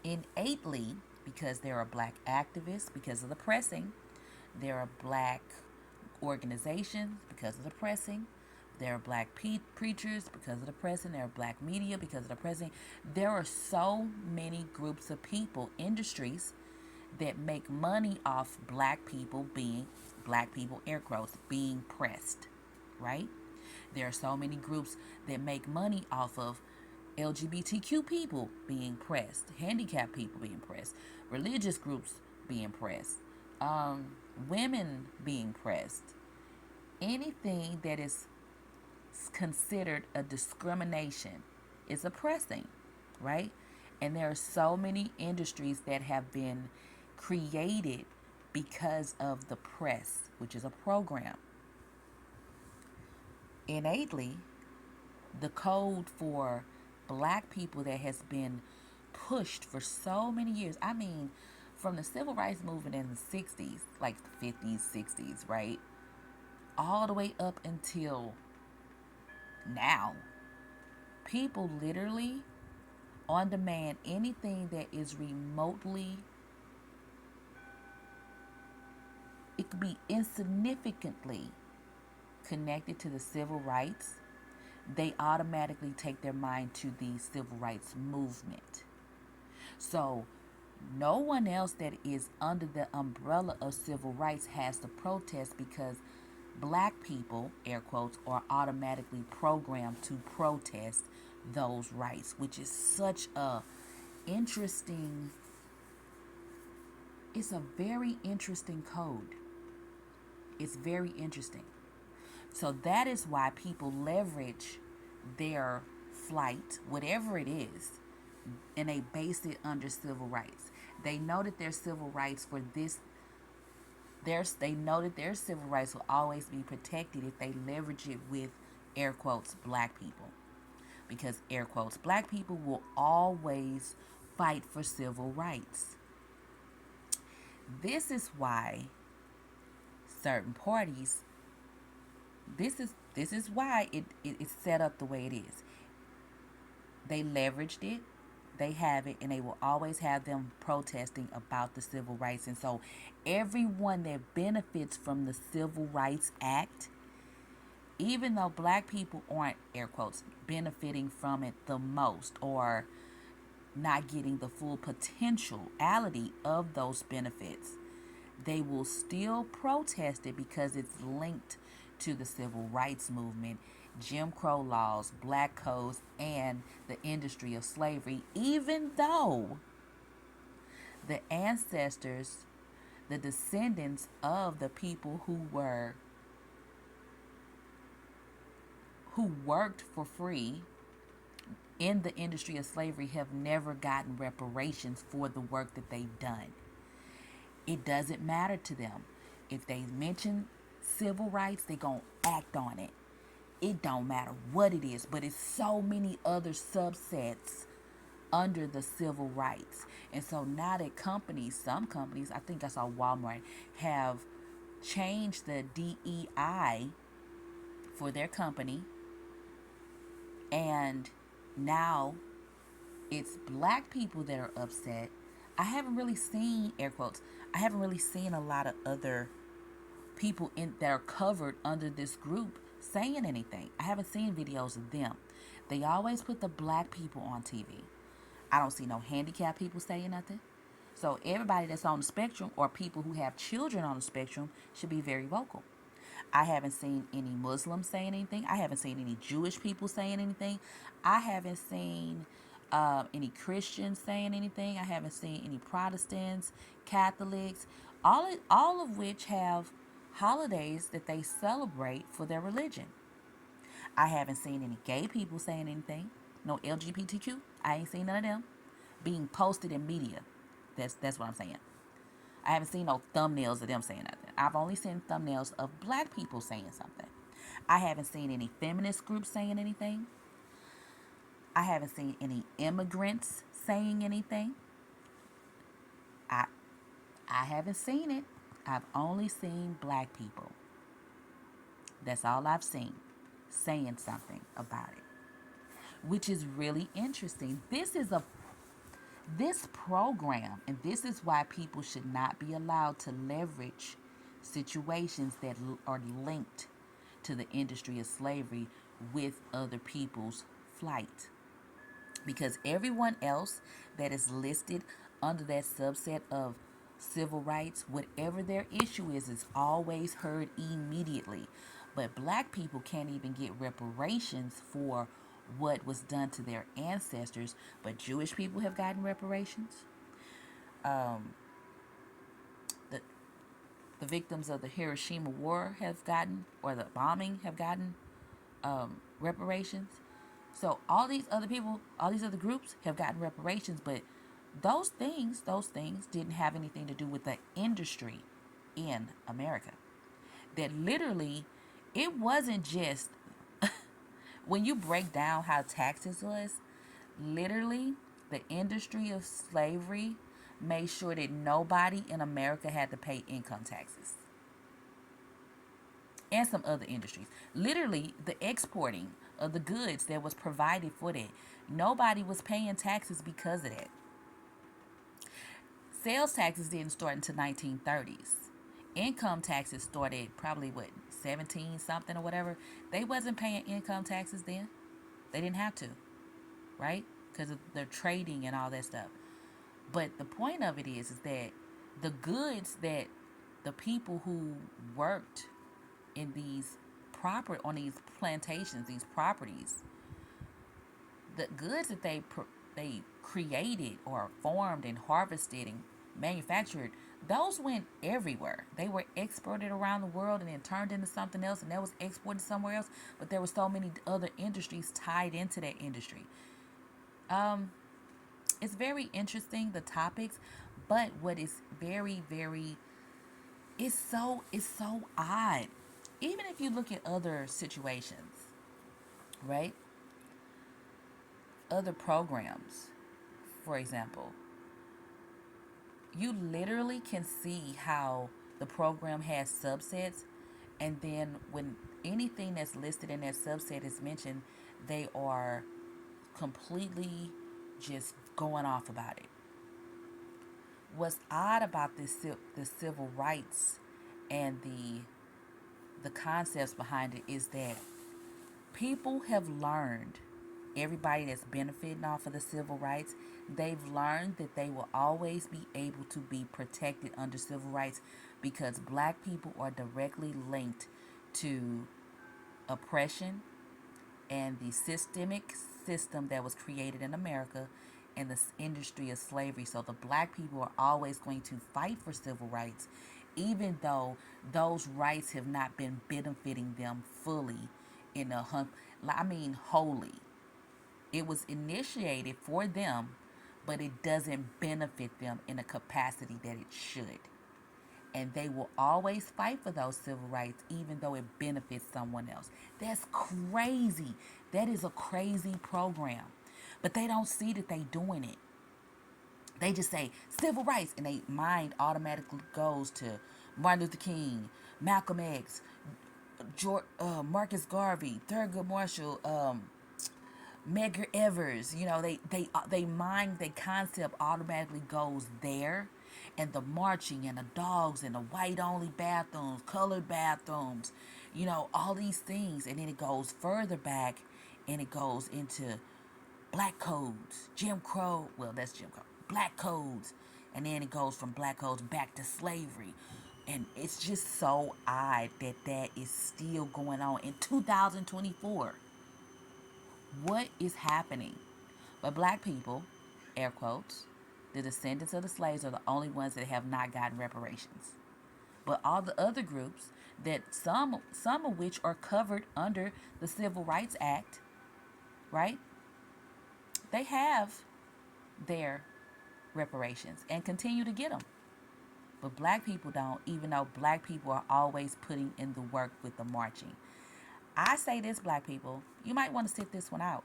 innately, because there are black activists because of the pressing, there are black organizations because of the pressing, there are black preachers because of the pressing, there are black media because of the pressing. There are so many groups of people, industries that make money off black people, air quotes, being pressed, right? There are so many groups that make money off of LGBTQ people being pressed, handicapped people being pressed, religious groups being pressed, women being pressed. Anything that is considered a discrimination is oppressing, right? And there are so many industries that have been created because of the press, which is a program. Innately, the code for black people that has been pushed for so many years. I mean, from the civil rights movement in the 60s, like the 50s, 60s, right? All the way up until now. People literally on demand anything that is remotely, it could be insignificantly connected to the civil rights, they automatically take their mind to the civil rights movement. So no one else that is under the umbrella of civil rights has to protest because black people, air quotes, are automatically programmed to protest those rights, which is such a interesting, it's a very interesting code. It's very interesting. So that is why people leverage their flight, whatever it is, and they base it under civil rights. They know that their civil rights for this, they know that their civil rights will always be protected if they leverage it with, air quotes, black people. Because, air quotes, black people will always fight for civil rights. This is why certain parties, this is why it's set up the way it is. They leveraged it, they have it, and they will always have them protesting about the civil rights. And so everyone that benefits from the Civil Rights Act, even though black people aren't, air quotes, benefiting from it the most, or not getting the full potentiality of those benefits, they will still protest it because it's linked to the civil rights movement, Jim Crow laws, black codes, and the industry of slavery, even though the ancestors, the descendants of the people who worked for free in the industry of slavery have never gotten reparations for the work that they've done. It doesn't matter to them. If they mention civil rights, they gonna act on it. It don't matter what it is, but it's so many other subsets under the civil rights. And so now that some companies, I think I saw Walmart, have changed the DEI for their company, and now it's black people that are upset. I haven't really seen, air quotes, I haven't really seen a lot of other people that are covered under this group saying anything. I haven't seen videos of them. They always put the black people on TV. I don't see no handicapped people saying nothing. So everybody that's on the spectrum or people who have children on the spectrum should be very vocal. I haven't seen any Muslims saying anything. I haven't seen any Jewish people saying anything. I haven't seen any Christians saying anything. I haven't seen any Protestants, Catholics, all of which have holidays that they celebrate for their religion. I haven't seen any gay people saying anything. No LGBTQ. I ain't seen none of them being posted in media. That's what I'm saying. I haven't seen no thumbnails of them saying nothing. I've only seen thumbnails of black people saying something. I haven't seen any feminist groups saying anything. I haven't seen any immigrants saying anything. I I haven't seen it. I've only seen black people. That's all I've seen saying something about it, which is really interesting. This program, and this is why people should not be allowed to leverage situations that are linked to the industry of slavery with other people's flight. Because everyone else that is listed under that subset of civil rights, whatever their issue is always heard immediately. But black people can't even get reparations for what was done to their ancestors, but Jewish people have gotten reparations. The the victims of the Hiroshima war have gotten, or the bombing have gotten reparations. So all these other people, all these other groups have gotten reparations, but those things didn't have anything to do with the industry in America. That literally, it wasn't just when you break down how taxes was, literally the industry of slavery made sure that nobody in America had to pay income taxes. And some other industries. Literally, the exporting of the goods that was provided for that. Nobody was paying taxes because of that. Sales taxes didn't start until 1930s. Income taxes started probably what 17 something or whatever. They wasn't paying income taxes then. They didn't have to, right? Because of their trading and all that stuff. But the point of it is that the goods that the people who worked in these on these plantations, these properties, the goods that they created or formed and harvested and manufactured, those went everywhere. They were exported around the world and then turned into something else, and that was exported somewhere else. But there were so many other industries tied into that industry. It's very interesting, the topics, but what is very, very, it's so odd. Even if you look at other situations, right? Other programs, for example, you literally can see how the program has subsets, and then when anything that's listed in that subset is mentioned, they are completely just going off about it. What's odd about the civil rights and the concepts behind it is that people have learned, everybody that's benefiting off of the civil rights, they've learned that they will always be able to be protected under civil rights because black people are directly linked to oppression and the systemic system that was created in America and the industry of slavery. So the black people are always going to fight for civil rights, even though those rights have not been benefiting them fully in wholly. It was initiated for them, but it doesn't benefit them in a capacity that it should. And they will always fight for those civil rights, even though it benefits someone else. That's crazy. That is a crazy program. But they don't see that they doing it. They just say civil rights, and their mind automatically goes to Martin Luther King, Malcolm X, Marcus Garvey, Thurgood Marshall, Medgar Evers. They mind, the concept automatically goes there, and the marching and the dogs and the white only bathrooms, colored bathrooms, all these things, and then it goes further back, and it goes into black codes, Jim Crow. Well, that's Jim Crow. Black codes, And then it goes from black codes back to slavery. And it's just so odd that that is still going on in 2024. What is happening? But black people, air quotes, the descendants of the slaves are the only ones that have not gotten reparations. But all the other groups that some of which are covered under the Civil Rights Act, right? They have their reparations and continue to get them. But black people don't, even though black people are always putting in the work with the marching. I say this, black people, you might want to sit this one out.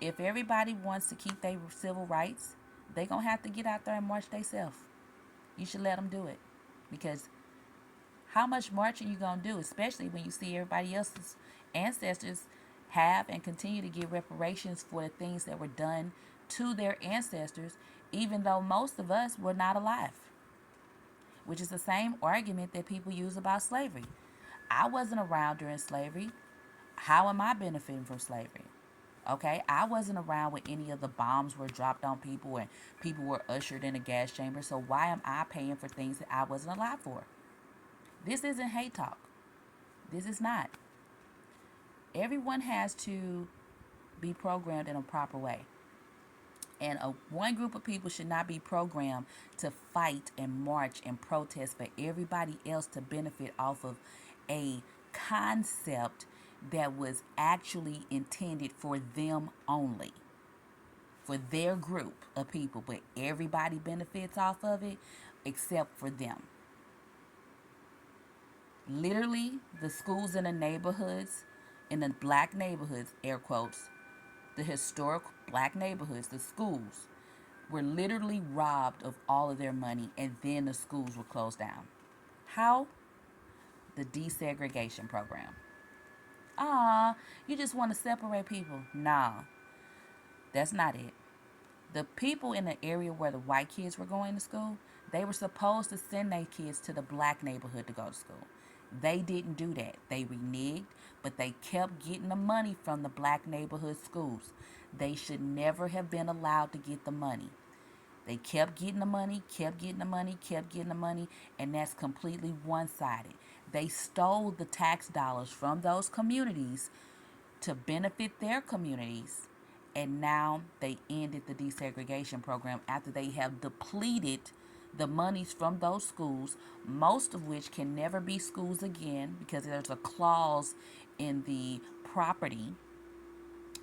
If everybody wants to keep their civil rights, they going to have to get out there and march themselves. You should let them do it. Because how much marching you going to do, especially when you see everybody else's ancestors have and continue to get reparations for the things that were done to their ancestors, even though most of us were not alive, which is the same argument that people use about slavery. I wasn't around during slavery. How am I benefiting from slavery? Okay, I wasn't around when any of the bombs were dropped on people and people were ushered in a gas chamber. So why am I paying for things that I wasn't alive for? This isn't hate talk. This is not. Everyone has to be programmed in a proper way. And one group of people should not be programmed to fight and march and protest for everybody else to benefit off of a concept that was actually intended for them only, for their group of people, but everybody benefits off of it except for them. Literally, the schools in the neighborhoods, in the black neighborhoods, air quotes, the historic black neighborhoods, the schools, were literally robbed of all of their money, and then the schools were closed down. How? The desegregation program. Ah, you just want to separate people. Nah, that's not it. The people in the area where the white kids were going to school, they were supposed to send their kids to the black neighborhood to go to school. They didn't do that. They reneged, but they kept getting the money from the black neighborhood schools. They should never have been allowed to get the money. They kept getting the money, kept getting the money, kept getting the money, and that's completely one-sided. They stole the tax dollars from those communities to benefit their communities, and now they ended the desegregation program after they have depleted the monies from those schools, most of which can never be schools again because there's a clause in the property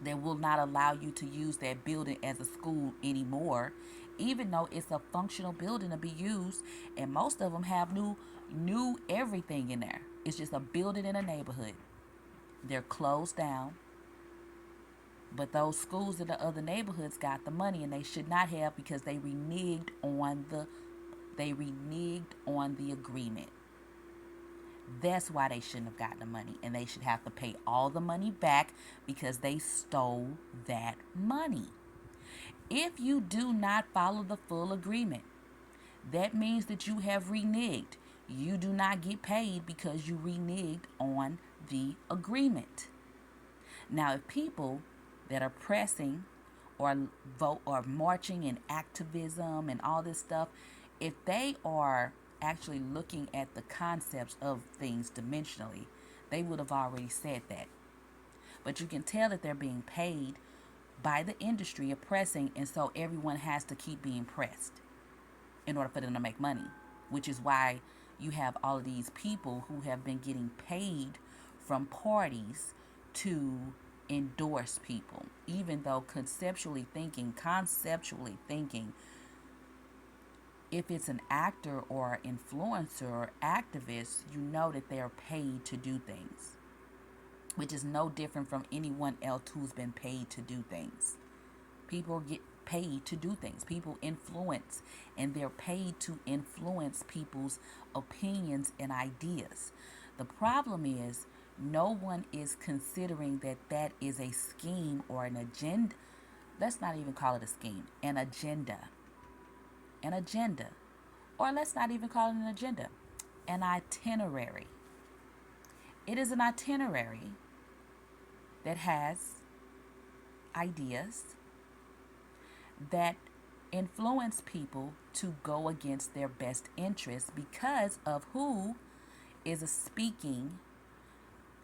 that will not allow you to use that building as a school anymore, even though it's a functional building to be used, and most of them have new everything in there. It's just a building in a neighborhood. They're closed down, but those schools in the other neighborhoods got the money, and they should not have because they reneged on the agreement. That's why they shouldn't have gotten the money, and they should have to pay all the money back because they stole that money. If you do not follow the full agreement, that means that you have reneged. You do not get paid because you reneged on the agreement. Now, if people that are pressing or vote or marching in activism and all this stuff, if they are actually looking at the concepts of things dimensionally, they would have already said that. But you can tell that they're being paid by the industry oppressing, and so everyone has to keep being pressed in order for them to make money, which is why you have all of these people who have been getting paid from parties to endorse people, even though conceptually thinking, if it's an actor or influencer or activist, you know that they're paid to do things, which is no different from anyone else who's been paid to do things. People get paid to do things. People influence, and they're paid to influence people's opinions and ideas. The problem is no one is considering that that is a scheme or an agenda. Let's not even call it a scheme, an agenda. An agenda. Or let's not even call it an agenda, an itinerary. It is an itinerary that has ideas that influence people to go against their best interests because of who is speaking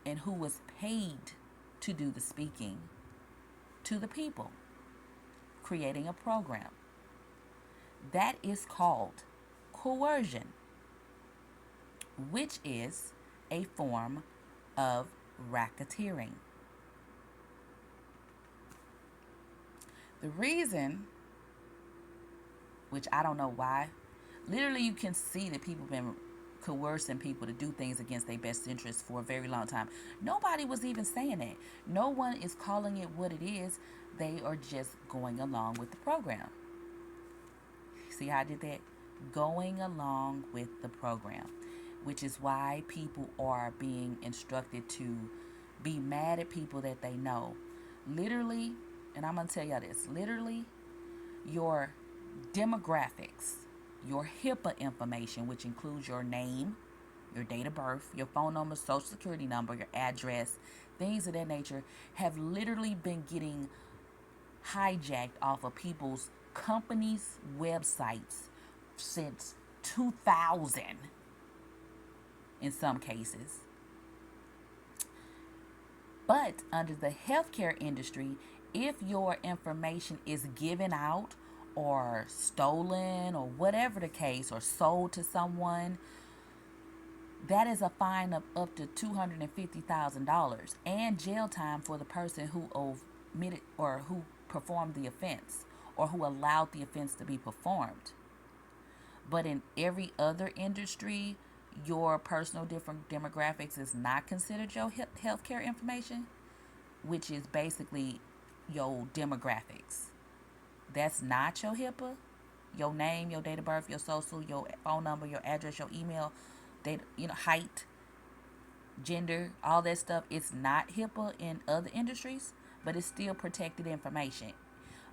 and who was paid to do the speaking to the people, creating a program. That is called coercion, which is a form of racketeering. The reason, which I don't know why, literally you can see that people have been coercing people to do things against their best interests for a very long time. Nobody was even saying that. No one is calling it what it is. They are just going along with the program. See how I did that? Going along with the program, which is why people are being instructed to be mad at people that they know. Literally, and I'm going to tell y'all this, literally, your demographics, your HIPAA information, which includes your name, your date of birth, your phone number, social security number, your address, things of that nature, have literally been getting hijacked off of people's companies' websites since 2000 in some cases. But under the healthcare industry, if your information is given out or stolen or whatever the case, or sold to someone, that is a fine of up to $250,000 and jail time for the person who omitted or who performed the offense or who allowed the offense to be performed. But in every other industry, your personal different demographics is not considered your healthcare information, which is basically your demographics. That's not your HIPAA. Your name, your date of birth, your social, your phone number, your address, your email, data, height, gender, all that stuff. It's not HIPAA in other industries, but it's still protected information.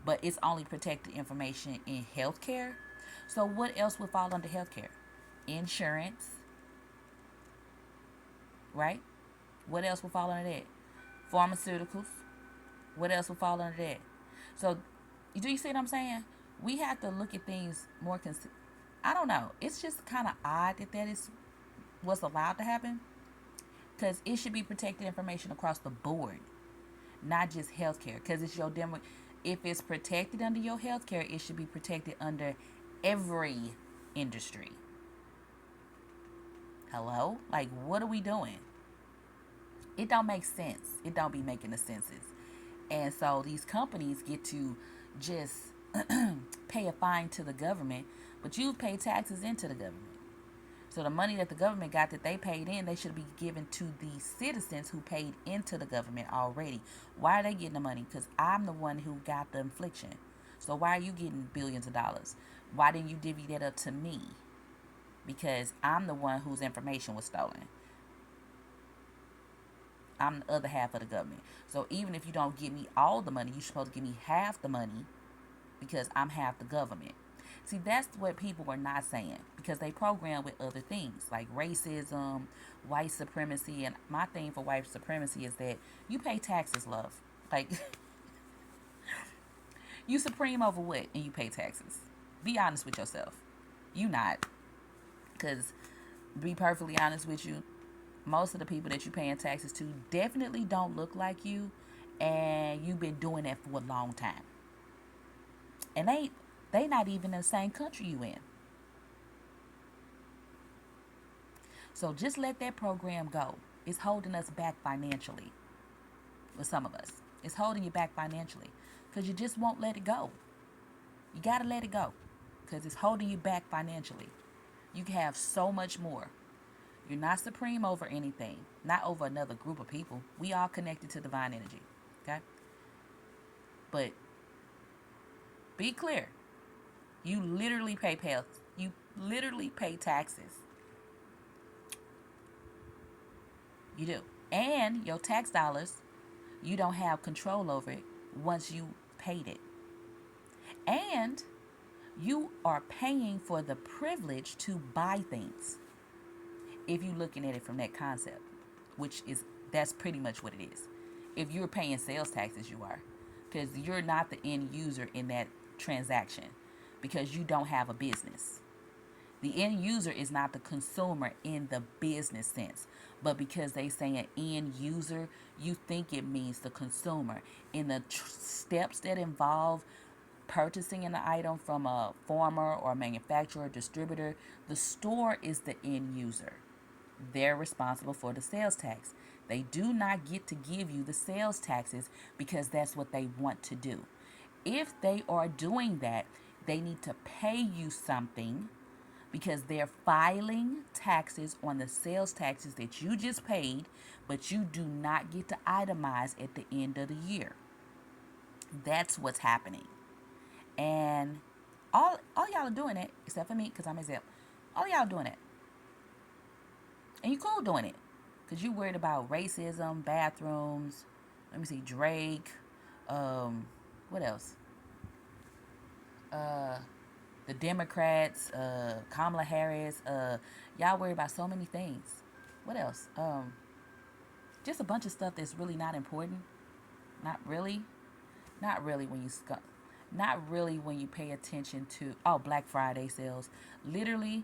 But it's only protected information in healthcare. So what else would fall under healthcare? Insurance, right? What else would fall under that? Pharmaceuticals. What else would fall under that? So, do you see what I'm saying? We have to look at things more. I don't know. It's just kind of odd that is what's allowed to happen, because it should be protected information across the board, not just healthcare. Because it's your demo. If it's protected under your healthcare, it should be protected under every industry. Hello? Like, what are we doing? It don't make sense. It don't be making the senses. And so these companies get to just pay a fine to the government, but you've paid taxes into the government. So the money that the government got that they paid in, they should be given to the citizens who paid into the government already. Why are they getting the money? Because I'm the one who got the infliction. So why are you getting billions of dollars? Why didn't you divvy that up to me? Because I'm the one whose information was stolen. I'm the other half of the government. So even if you don't give me all the money, you're supposed to give me half the money because I'm half the government. See, that's what people are not saying, because they program with other things like racism, white supremacy. And my thing for white supremacy is that you pay taxes, love. Like, you supreme over what and you pay taxes? Be honest with yourself. You not. Because, be perfectly honest with you, most of the people that you're paying taxes to definitely don't look like you, and you've been doing that for a long time. And they not even in the same country you in. So just let that program go. It's holding us back financially. With some of us, it's holding you back financially because you just won't let it go. You gotta let it go because it's holding you back financially. You can have so much more. You're not supreme over anything, not over another group of people. We all connected to divine energy, okay? But be clear. You literally pay bills. You literally pay taxes. You do. And your tax dollars, you don't have control over it once you paid it. And you are paying for the privilege to buy things. If you're looking at it from that concept, that's pretty much what it is. If you're paying sales taxes, you are, because you're not the end user in that transaction, because you don't have a business. The end user is not the consumer in the business sense, but because they say an end user, you think it means the consumer. In the steps that involve purchasing an item from a farmer or manufacturer, distributor, the store is the end user. They're responsible for the sales tax. They do not get to give you the sales taxes because that's what they want to do. If they are doing that, they need to pay you something because they're filing taxes on the sales taxes that you just paid, but you do not get to itemize at the end of the year. That's what's happening. And all y'all are doing it, except for me, because I'm exempt. All y'all doing it. And you cool doing it. Because you worried about racism, bathrooms, let me see, Drake, what else? The Democrats, Kamala Harris, y'all worry about so many things. What else? Just a bunch of stuff that's really not important. Not really. Not really when you not really when you pay attention to Black Friday sales. Literally,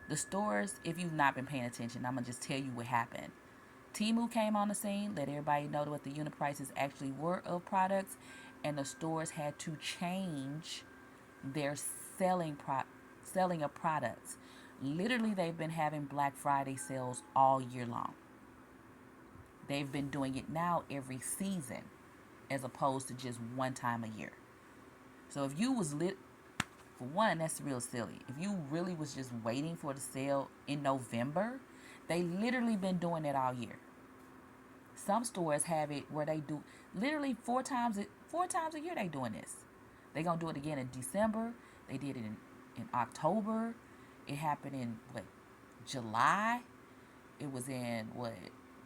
the stores, if you've not been paying attention, I'm gonna just tell you what happened. Temu came on the scene, let everybody know what the unit prices actually were of products, and the stores had to change their selling of products. Literally, they've been having Black Friday sales all year long. They've been doing it now every season, as opposed to just one time a year. So if you was for one, that's real silly. If you really was just waiting for the sale in November, they literally been doing it all year. Some stores have it where they do literally four times a year they doing this. They gonna do it again in December. They did it in October. It happened in July. It was in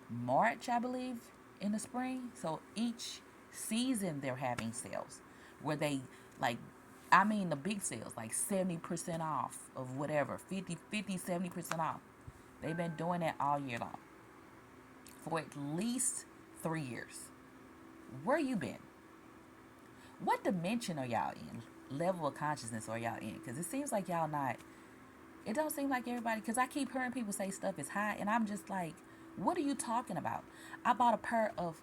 March, I believe, in the spring. So each season they're having sales where they the big sales, like 70% off of whatever, 70% off. They've been doing that all year long for at least 3 years. Where you been? What dimension are y'all in? Level of consciousness are y'all in? Because it seems like y'all not. It don't seem like everybody. Because I keep hearing people say stuff is high, and I'm just like, what are you talking about? I bought a pair of,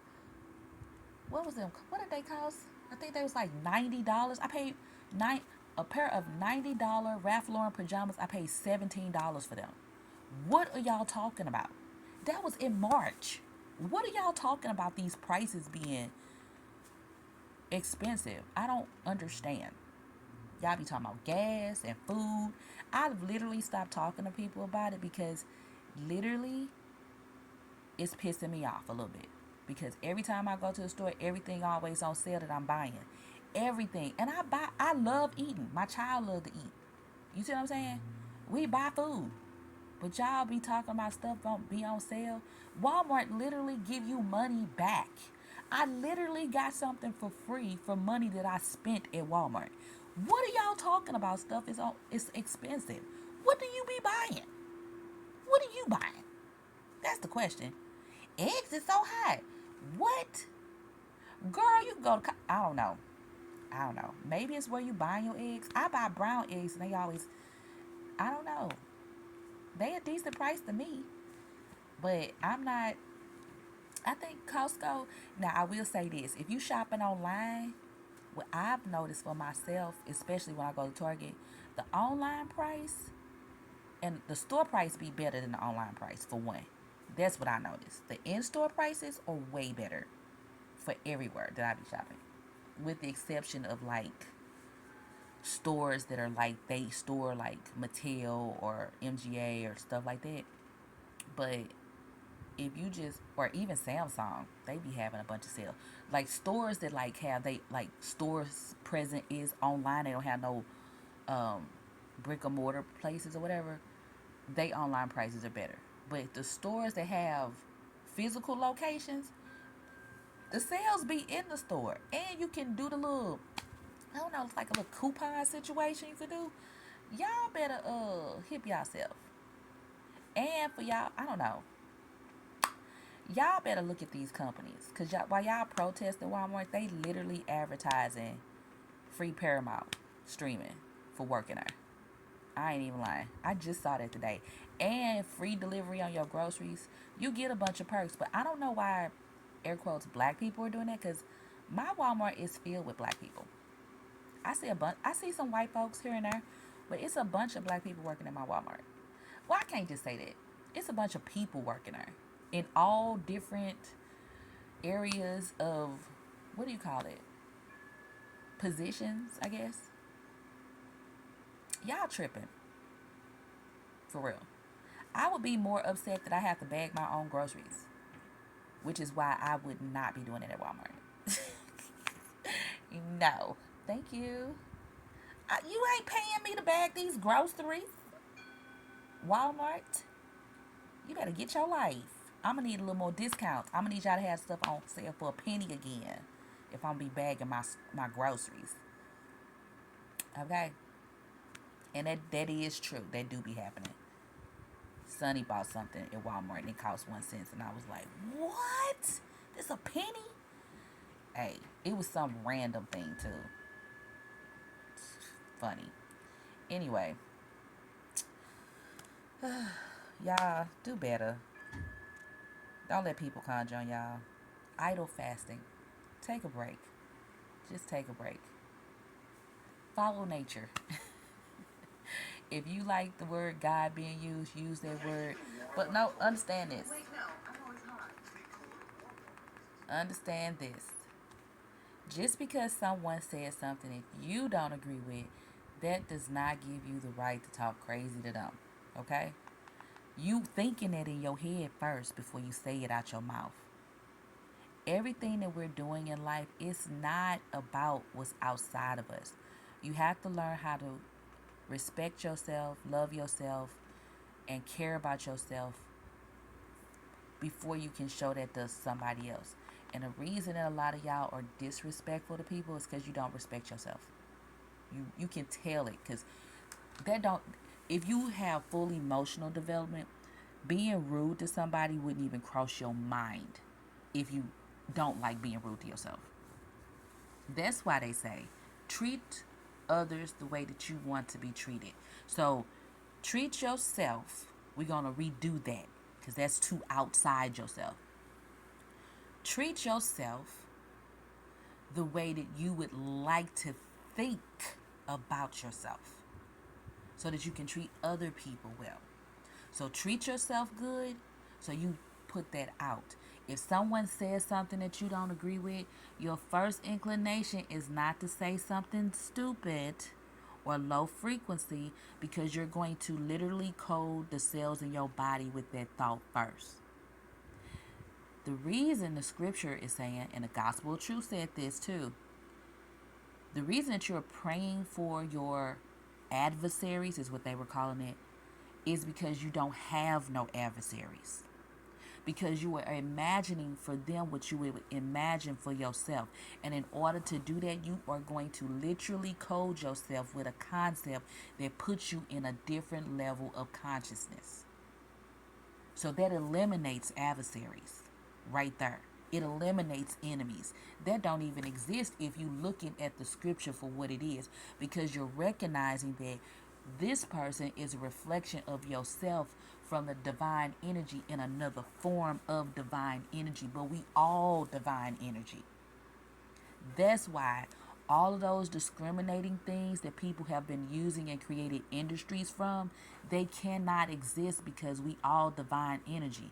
what was them? What did they cost? I think they was like $90. I paid a pair of $90 Ralph Lauren pajamas. I paid $17 for them. What are y'all talking about? That was in March. What are y'all talking about? These prices being expensive. I don't understand. Y'all be talking about gas and food. I've literally stopped talking to people about it because literally it's pissing me off a little bit. Because every time I go to the store, everything always on sale that I'm buying. Everything. And I love eating. My child loves to eat. You see what I'm saying? We buy food. But y'all be talking about stuff don't be on sale. Walmart literally give you money back. I literally got something for free for money that I spent at Walmart. What are y'all talking about? Stuff is expensive. What do you be buying? What are you buying? That's the question. Eggs is so high. What? Girl, you can go to, I don't know. I don't know. Maybe it's where you buy your eggs. I buy brown eggs and they always, I don't know. They a decent price to me. But I'm not, I think Costco, now I will say this. If you shopping online, what I've noticed for myself, especially when I go to Target, the online price and the store price be better than the online price for one. That's what I noticed. The in-store prices are way better for everywhere that I be shopping. With the exception of stores that are they store like Mattel or MGA or stuff like that. But if you just, or even Samsung, they be having a bunch of sales. Like stores that have stores present is online. They don't have no brick and mortar places or whatever. They online prices are better. But the stores that have physical locations, the sales be in the store, and you can do the little, I don't know, it's like a little coupon situation you could do. Y'all better hip yourself. And for y'all, I don't know. Y'all better look at these companies, cause while y'all protesting Walmart, they literally advertising free Paramount streaming. for working there. I ain't even lying. I just saw that today. And free delivery on your groceries. You get a bunch of perks, but I don't know why, air quotes, black people are doing that, because my Walmart is filled with black people. I see some white folks here and there, but it's a bunch of black people working in my Walmart. Well, I can't just say that. It's a bunch of people working there in all different areas of, what do you call it? Positions, I guess. Y'all tripping. For real. I would be more upset that I have to bag my own groceries, which is why I would not be doing it at Walmart. No. Thank you. You ain't paying me to bag these groceries. Walmart, you better get your life. I'm gonna need a little more discount. I'm gonna need y'all to have stuff on sale for a penny again if I'm gonna be bagging my groceries. Okay? And that is true. That do be happening. Sonny bought something at Walmart and it cost 1 cent, and I was like, "What? This a penny?" Hey, it was some random thing too. Funny. Anyway, y'all do better. Don't let people conjure on y'all. Idle fasting. Take a break. Just take a break. Follow nature. If you like the word God being used, use that word. But no, understand this. Understand this. Just because someone says something that you don't agree with, that does not give you the right to talk crazy to them. Okay? You thinking it in your head first before you say it out your mouth. Everything that we're doing in life is not about what's outside of us. You have to learn how to respect yourself, love yourself, and care about yourself before you can show that to somebody else. And the reason that a lot of y'all are disrespectful to people is because you don't respect yourself. You can tell it, because that don't. If you have full emotional development, being rude to somebody wouldn't even cross your mind if you don't like being rude to yourself. That's why they say treat others the way that you want to be treated. So treat yourself. We're going to redo that because that's too outside yourself. Treat yourself the way that you would like to think about yourself so that you can treat other people well. So treat yourself good so you put that out. If someone says something that you don't agree with, your first inclination is not to say something stupid or low frequency, because you're going to literally code the cells in your body with that thought first. The reason the scripture is saying, and the gospel of truth said this too, the reason that you're praying for your adversaries, is what they were calling it, is because you don't have no adversaries. Because you are imagining for them what you would imagine for yourself. And in order to do that, you are going to literally code yourself with a concept that puts you in a different level of consciousness. So that eliminates adversaries right there. It eliminates enemies that don't even exist if you're looking at the scripture for what it is, because you're recognizing that this person is a reflection of yourself from the divine energy in another form of divine energy. But we all divine energy. That's why all of those discriminating things that people have been using and created industries from, they cannot exist, because we all divine energy.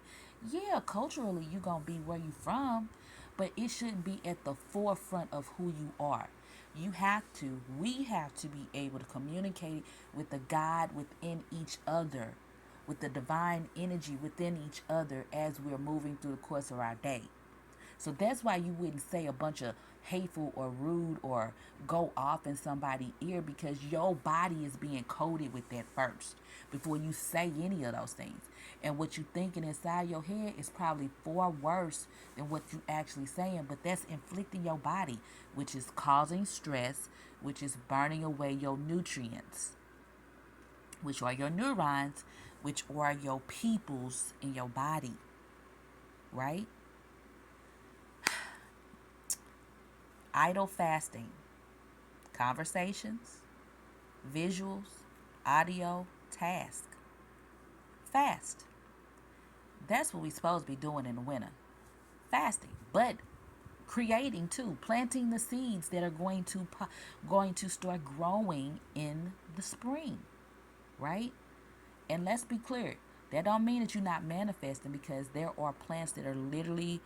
Yeah, culturally you gonna be where you from, but it shouldn't be at the forefront of who you are. We have to be able to communicate with the God within each other, with the divine energy within each other as we're moving through the course of our day. So that's why you wouldn't say a bunch of hateful or rude or go off in somebody's ear, because your body is being coded with that first before you say any of those things. And what you thinking inside your head is probably far worse than what you actually saying, but that's inflicting your body, which is causing stress, which is burning away your nutrients, which are your neurons, which are your peoples in your body, right? Idle fasting, conversations, visuals, audio, task. Fast. That's what we're supposed to be doing in the winter. Fasting. But creating too, planting the seeds that are going to start growing in the spring, right? And let's be clear, that don't mean that you're not manifesting, because there are plants that are literally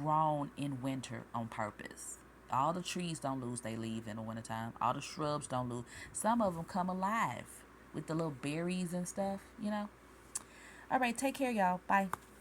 grown in winter on purpose. All the trees don't lose their leaves in the wintertime. All the shrubs don't lose. Some of them come alive with the little berries and stuff. All right, take care, y'all. Bye.